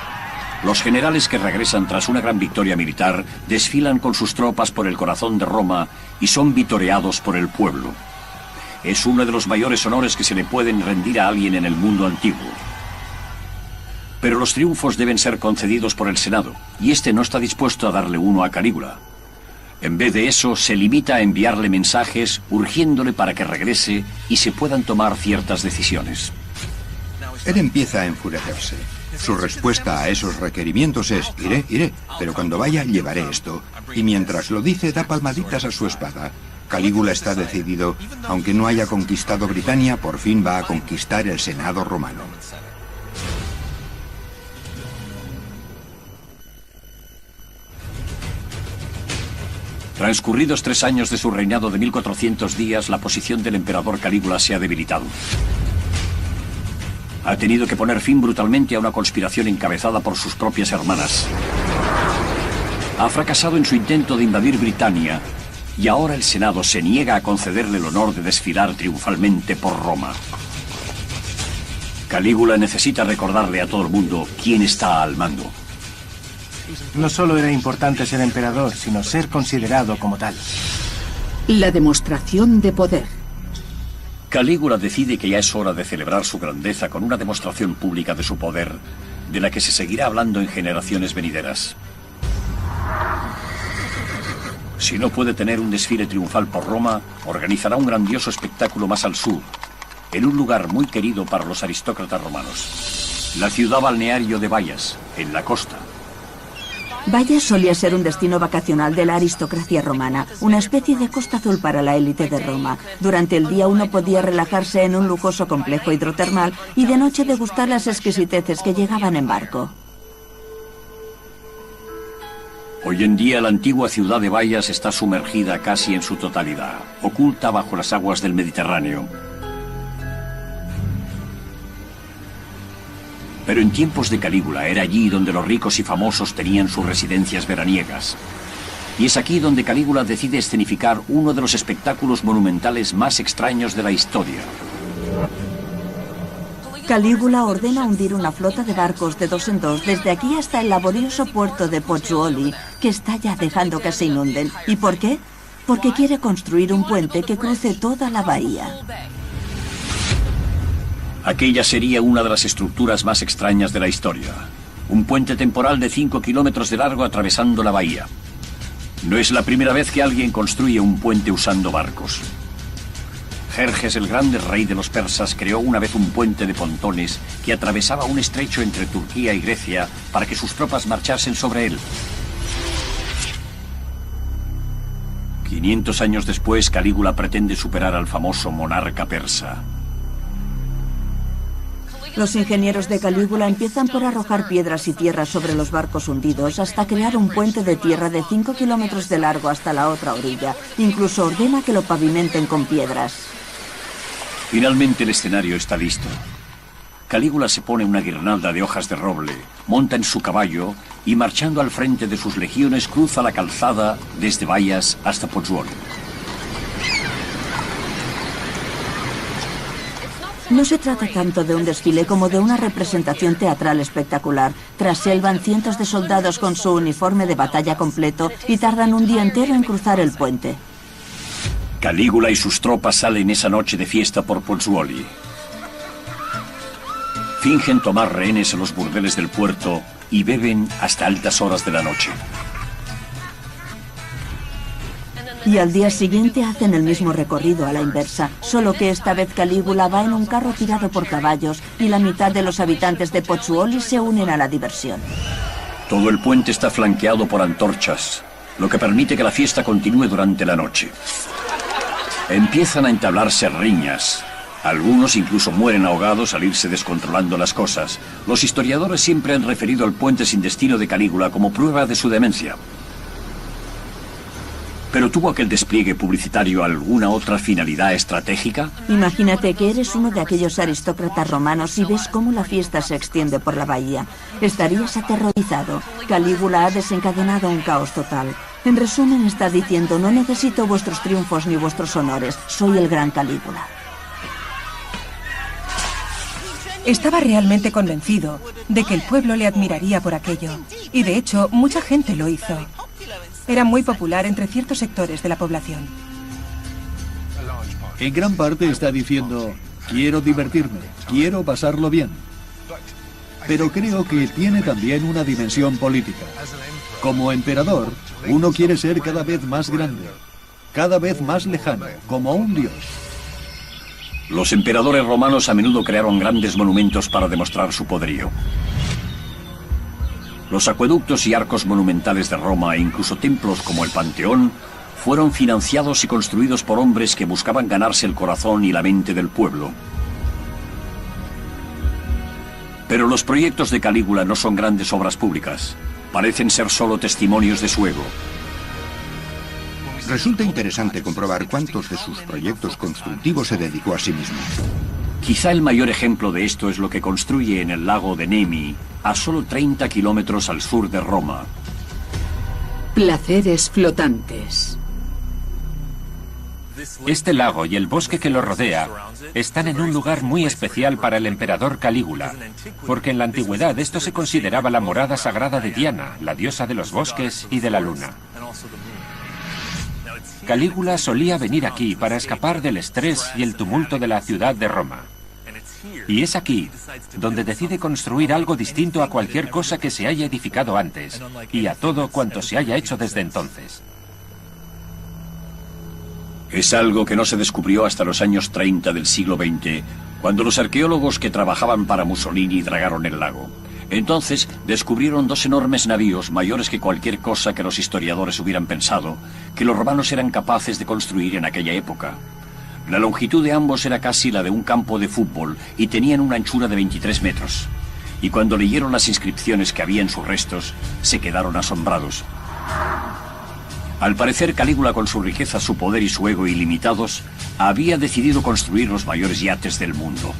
Los generales que regresan tras una gran victoria militar desfilan con sus tropas por el corazón de Roma y son vitoreados por el pueblo. Es uno de los mayores honores que se le pueden rendir a alguien en el mundo antiguo. Pero los triunfos deben ser concedidos por el Senado, y este no está dispuesto a darle uno a Calígula. En vez de eso, se limita a enviarle mensajes urgiéndole para que regrese y se puedan tomar ciertas decisiones. Él empieza a enfurecerse. Su respuesta a esos requerimientos es: iré, pero cuando vaya llevaré esto. Y mientras lo dice, da palmaditas a su espada. Calígula está decidido, aunque no haya conquistado Britania, por fin va a conquistar el Senado romano. Transcurridos 3 años de su reinado de 1400 días, la posición del emperador Calígula se ha debilitado. Ha tenido que poner fin brutalmente a una conspiración encabezada por sus propias hermanas. Ha fracasado en su intento de invadir Britania y ahora el Senado se niega a concederle el honor de desfilar triunfalmente por Roma. Calígula necesita recordarle a todo el mundo quién está al mando. No solo era importante ser emperador, sino ser considerado como tal. La demostración de poder. Calígula decide que ya es hora de celebrar su grandeza con una demostración pública de su poder, de la que se seguirá hablando en generaciones venideras. Si no puede tener un desfile triunfal por Roma, organizará un grandioso espectáculo más al sur, en un lugar muy querido para los aristócratas romanos. La ciudad balneario de Bayas, en la costa. Bayas solía ser un destino vacacional de la aristocracia romana, una especie de Costa Azul para la élite de Roma. Durante el día uno podía relajarse en un lujoso complejo hidrotermal y de noche degustar las exquisiteces que llegaban en barco. Hoy en día la antigua ciudad de Bayas está sumergida casi en su totalidad, oculta bajo las aguas del Mediterráneo. Pero en tiempos de Calígula era allí donde los ricos y famosos tenían sus residencias veraniegas. Y es aquí donde Calígula decide escenificar uno de los espectáculos monumentales más extraños de la historia. Calígula ordena hundir una flota de barcos de 2 en 2 desde aquí hasta el laborioso puerto de Pozzuoli, que está ya dejando que se inunden. ¿Y por qué? Porque quiere construir un puente que cruce toda la bahía. Aquella sería una de las estructuras más extrañas de la historia. Un puente temporal de 5 kilómetros de largo atravesando la bahía. No es la primera vez que alguien construye un puente usando barcos. Jerjes el Grande, rey de los persas, creó una vez un puente de pontones que atravesaba un estrecho entre Turquía y Grecia para que sus tropas marchasen sobre él. 500 años después, Calígula pretende superar al famoso monarca persa. Los ingenieros de Calígula empiezan por arrojar piedras y tierra sobre los barcos hundidos hasta crear un puente de tierra de 5 kilómetros de largo hasta la otra orilla. Incluso ordena que lo pavimenten con piedras. Finalmente el escenario está listo. Calígula se pone una guirnalda de hojas de roble, monta en su caballo y marchando al frente de sus legiones cruza la calzada desde Bayas hasta Pozzuoli. No se trata tanto de un desfile como de una representación teatral espectacular. Tras él van cientos de soldados con su uniforme de batalla completo y tardan un día entero en cruzar el puente. Calígula y sus tropas salen esa noche de fiesta por Pozzuoli. Fingen tomar rehenes en los burdeles del puerto y beben hasta altas horas de la noche. Y al día siguiente hacen el mismo recorrido a la inversa, solo que esta vez Calígula va en un carro tirado por caballos y la mitad de los habitantes de Pozzuoli se unen a la diversión. Todo el puente está flanqueado por antorchas, lo que permite que la fiesta continúe durante la noche. Empiezan a entablarse riñas. Algunos incluso mueren ahogados al irse descontrolando las cosas. Los historiadores siempre han referido al puente sin destino de Calígula como prueba de su demencia. ¿Pero tuvo aquel despliegue publicitario alguna otra finalidad estratégica? Imagínate que eres uno de aquellos aristócratas romanos y ves cómo la fiesta se extiende por la bahía. Estarías aterrorizado. Calígula ha desencadenado un caos total. En resumen, está diciendo: no necesito vuestros triunfos ni vuestros honores. Soy el gran Calígula. Estaba realmente convencido de que el pueblo le admiraría por aquello. Y de hecho, mucha gente lo hizo. Era muy popular entre ciertos sectores de la población. En gran parte está diciendo: quiero divertirme, quiero pasarlo bien. Pero creo que tiene también una dimensión política. Como emperador, uno quiere ser cada vez más grande, cada vez más lejano, como un dios. Los emperadores romanos a menudo crearon grandes monumentos para demostrar su poderío. Los acueductos y arcos monumentales de Roma e incluso templos como el Panteón fueron financiados y construidos por hombres que buscaban ganarse el corazón y la mente del pueblo. Pero los proyectos de Calígula no son grandes obras públicas. Parecen ser solo testimonios de su ego. Resulta interesante comprobar cuántos de sus proyectos constructivos se dedicó a sí mismo. Quizá el mayor ejemplo de esto es lo que construye en el lago de Nemi, a solo 30 kilómetros al sur de Roma. Placeres flotantes. Este lago y el bosque que lo rodea están en un lugar muy especial para el emperador Calígula, porque en la antigüedad esto se consideraba la morada sagrada de Diana, la diosa de los bosques y de la luna. Calígula solía venir aquí para escapar del estrés y el tumulto de la ciudad de Roma. Y es aquí donde decide construir algo distinto a cualquier cosa que se haya edificado antes y a todo cuanto se haya hecho desde entonces. Es algo que no se descubrió hasta los años 30 del siglo XX, cuando los arqueólogos que trabajaban para Mussolini dragaron el lago. Entonces descubrieron dos enormes navíos, mayores que cualquier cosa que los historiadores hubieran pensado, que los romanos eran capaces de construir en aquella época. La longitud de ambos era casi la de un campo de fútbol y tenían una anchura de 23 metros. Y cuando leyeron las inscripciones que había en sus restos, se quedaron asombrados. Al parecer, Calígula, con su riqueza, su poder y su ego ilimitados, había decidido construir los mayores yates del mundo.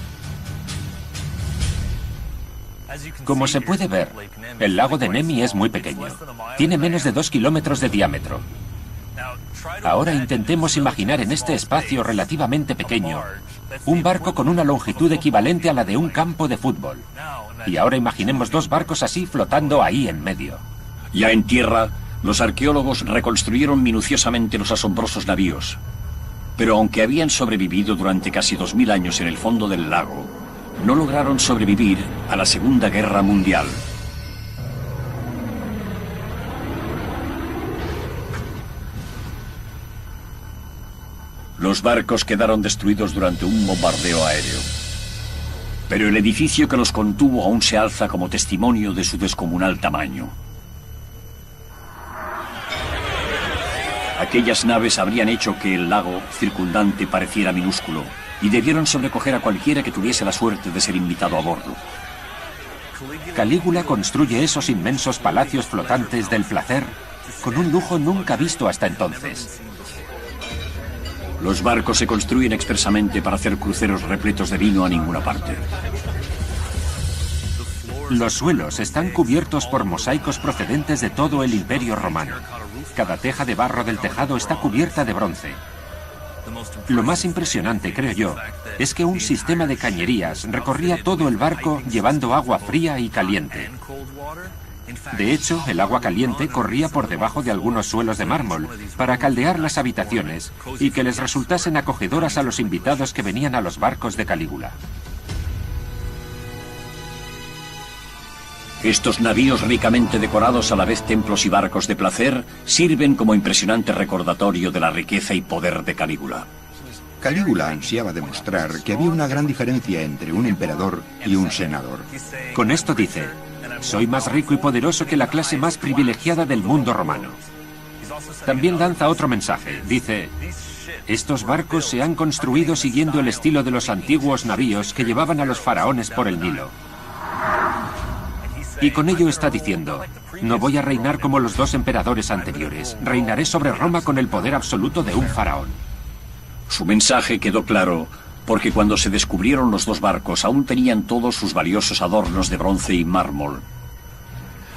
Como se puede ver, el lago de Nemi es muy pequeño. Tiene menos de 2 kilómetros de diámetro. Ahora intentemos imaginar en este espacio relativamente pequeño un barco con una longitud equivalente a la de un campo de fútbol. Y ahora imaginemos dos barcos así flotando ahí en medio. Ya en tierra, los arqueólogos reconstruyeron minuciosamente los asombrosos navíos. Pero aunque habían sobrevivido durante casi 2000 años en el fondo del lago, no lograron sobrevivir a la Segunda Guerra Mundial. Los barcos quedaron destruidos durante un bombardeo aéreo. Pero el edificio que los contuvo aún se alza como testimonio de su descomunal tamaño. Aquellas naves habrían hecho que el lago circundante pareciera minúsculo y debieron sobrecoger a cualquiera que tuviese la suerte de ser invitado a bordo. Calígula construye esos inmensos palacios flotantes del placer con un lujo nunca visto hasta entonces. Los barcos se construyen expresamente para hacer cruceros repletos de vino a ninguna parte. Los suelos están cubiertos por mosaicos procedentes de todo el Imperio Romano. Cada teja de barro del tejado está cubierta de bronce. Lo más impresionante, creo yo, es que un sistema de cañerías recorría todo el barco llevando agua fría y caliente. De hecho, el agua caliente corría por debajo de algunos suelos de mármol para caldear las habitaciones y que les resultasen acogedoras a los invitados que venían a los barcos de Calígula. Estos navíos ricamente decorados, a la vez templos y barcos de placer, sirven como impresionante recordatorio de la riqueza y poder de Calígula. Calígula ansiaba demostrar que había una gran diferencia entre un emperador y un senador. Con esto dice: soy más rico y poderoso que la clase más privilegiada del mundo romano. También lanza otro mensaje. Dice: estos barcos se han construido siguiendo el estilo de los antiguos navíos que llevaban a los faraones por el Nilo. Y con ello está diciendo: no voy a reinar como los dos emperadores anteriores. Reinaré sobre Roma con el poder absoluto de un faraón. Su mensaje quedó claro, porque cuando se descubrieron los dos barcos aún tenían todos sus valiosos adornos de bronce y mármol.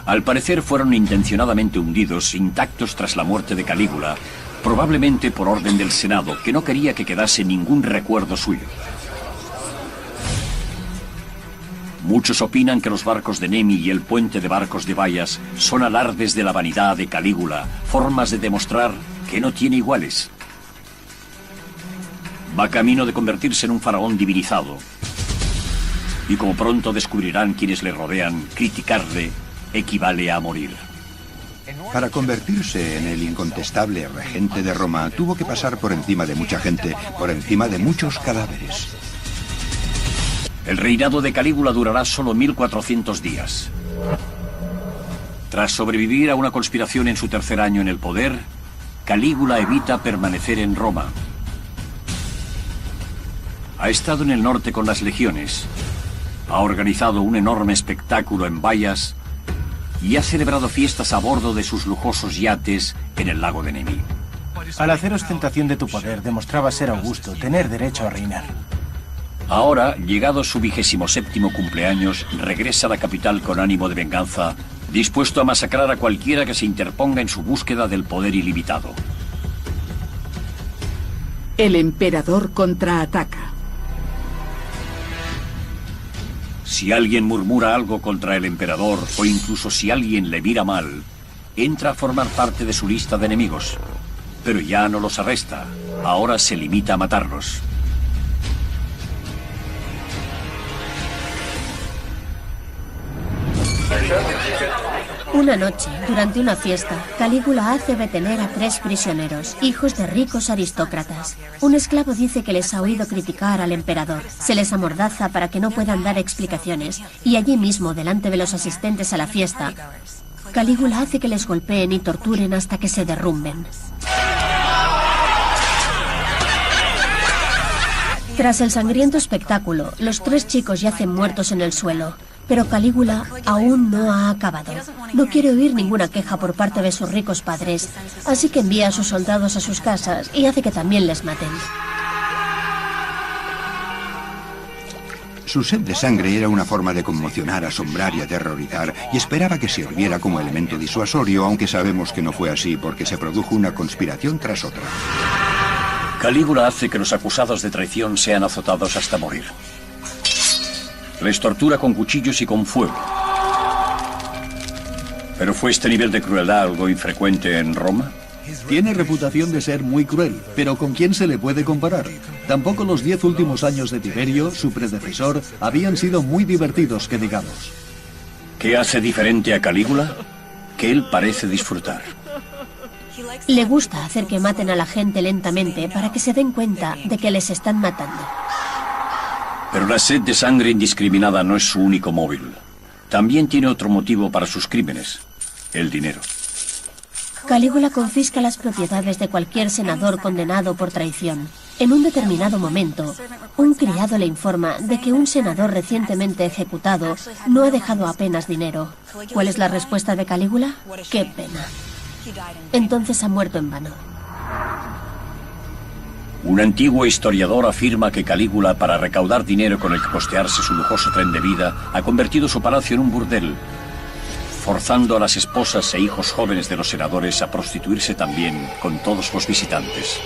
Al parecer fueron intencionadamente hundidos, intactos tras la muerte de Calígula, probablemente por orden del Senado, que no quería que quedase ningún recuerdo suyo. Muchos opinan que los barcos de Nemi y el puente de barcos de Bayas son alardes de la vanidad de Calígula, formas de demostrar que no tiene iguales. Va camino de convertirse en un faraón divinizado. Y como pronto descubrirán quienes le rodean, criticarle equivale a morir. Para convertirse en el incontestable regente de Roma, tuvo que pasar por encima de mucha gente, por encima de muchos cadáveres. El reinado de Calígula durará solo 1400 días. Tras sobrevivir a una conspiración en su tercer año en el poder, Calígula evita permanecer en Roma. Ha estado en el norte con las legiones, ha organizado un enorme espectáculo en Bayas y ha celebrado fiestas a bordo de sus lujosos yates en el lago de Nemi. Al hacer ostentación de tu poder, demostraba ser augusto, tener derecho a reinar. Ahora, llegado su 27º cumpleaños, regresa a la capital con ánimo de venganza, dispuesto a masacrar a cualquiera que se interponga en su búsqueda del poder ilimitado. El emperador contraataca. Si alguien murmura algo contra el emperador, o incluso si alguien le mira mal, entra a formar parte de su lista de enemigos. Pero ya no los arresta, ahora se limita a matarlos. Una noche, durante una fiesta, Calígula hace detener a 3 prisioneros, hijos de ricos aristócratas. Un esclavo dice que les ha oído criticar al emperador. Se les amordaza para que no puedan dar explicaciones, y allí mismo, delante de los asistentes a la fiesta, Calígula hace que les golpeen y torturen hasta que se derrumben. Tras el sangriento espectáculo, los 3 chicos yacen muertos en el suelo. Pero Calígula aún no ha acabado. No quiere oír ninguna queja por parte de sus ricos padres, así que envía a sus soldados a sus casas y hace que también les maten. Su sed de sangre era una forma de conmocionar, asombrar y aterrorizar, y esperaba que sirviera como elemento disuasorio, aunque sabemos que no fue así porque se produjo una conspiración tras otra. Calígula hace que los acusados de traición sean azotados hasta morir. Les tortura con cuchillos y con fuego. ¿Pero fue este nivel de crueldad algo infrecuente en Roma? Tiene reputación de ser muy cruel, pero ¿con quién se le puede comparar? Tampoco los 10 últimos años de Tiberio, su predecesor, habían sido muy divertidos, que digamos. ¿Qué hace diferente a Calígula? Que él parece disfrutar. Le gusta hacer que maten a la gente lentamente para que se den cuenta de que les están matando. Pero la sed de sangre indiscriminada no es su único móvil. También tiene otro motivo para sus crímenes: el dinero. Calígula confisca las propiedades de cualquier senador condenado por traición. En un determinado momento, un criado le informa de que un senador recientemente ejecutado no ha dejado apenas dinero. ¿Cuál es la respuesta de Calígula? ¡Qué pena! Entonces ha muerto en vano. Un antiguo historiador afirma que Calígula, para recaudar dinero con el que costearse su lujoso tren de vida, ha convertido su palacio en un burdel, forzando a las esposas e hijos jóvenes de los senadores a prostituirse también con todos los visitantes.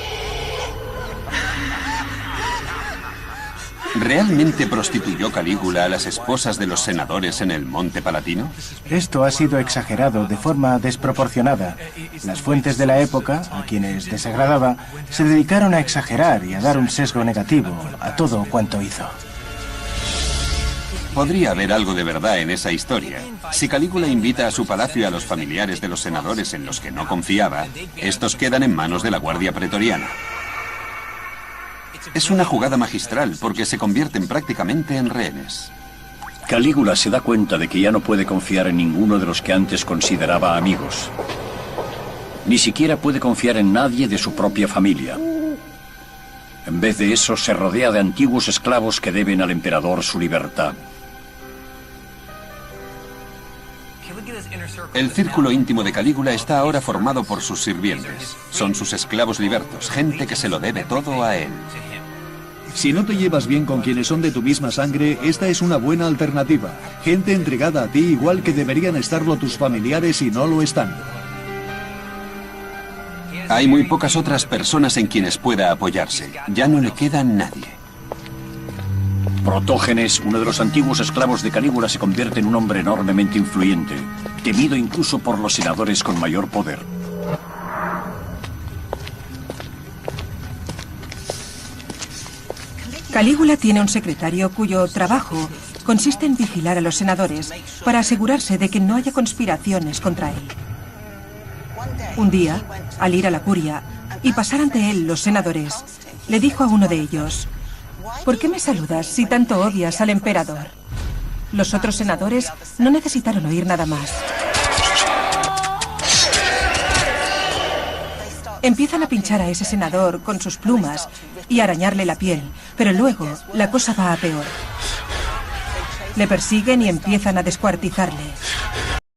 ¿Realmente prostituyó Calígula a las esposas de los senadores en el Monte Palatino? Esto ha sido exagerado de forma desproporcionada. Las fuentes de la época, a quienes desagradaba, se dedicaron a exagerar y a dar un sesgo negativo a todo cuanto hizo. Podría haber algo de verdad en esa historia. Si Calígula invita a su palacio a los familiares de los senadores en los que no confiaba, estos quedan en manos de la Guardia Pretoriana. Es una jugada magistral porque se convierten prácticamente en rehenes. Calígula se da cuenta de que ya no puede confiar en ninguno de los que antes consideraba amigos. Ni siquiera puede confiar en nadie de su propia familia. En vez de eso, se rodea de antiguos esclavos que deben al emperador su libertad. El círculo íntimo de Calígula está ahora formado por sus sirvientes. Son sus esclavos libertos, gente que se lo debe todo a él. Si no te llevas bien con quienes son de tu misma sangre, esta es una buena alternativa. Gente entregada a ti igual que deberían estarlo tus familiares y no lo están. Hay muy pocas otras personas en quienes pueda apoyarse. Ya no le queda nadie. Protógenes, uno de los antiguos esclavos de Calígula, se convierte en un hombre enormemente influyente, temido incluso por los senadores con mayor poder. Calígula tiene un secretario cuyo trabajo consiste en vigilar a los senadores para asegurarse de que no haya conspiraciones contra él. Un día, al ir a la curia y pasar ante él los senadores, le dijo a uno de ellos: ¿por qué me saludas si tanto odias al emperador? Los otros senadores no necesitaron oír nada más. Empiezan a pinchar a ese senador con sus plumas y a arañarle la piel, pero luego la cosa va a peor. Le persiguen y empiezan a descuartizarle.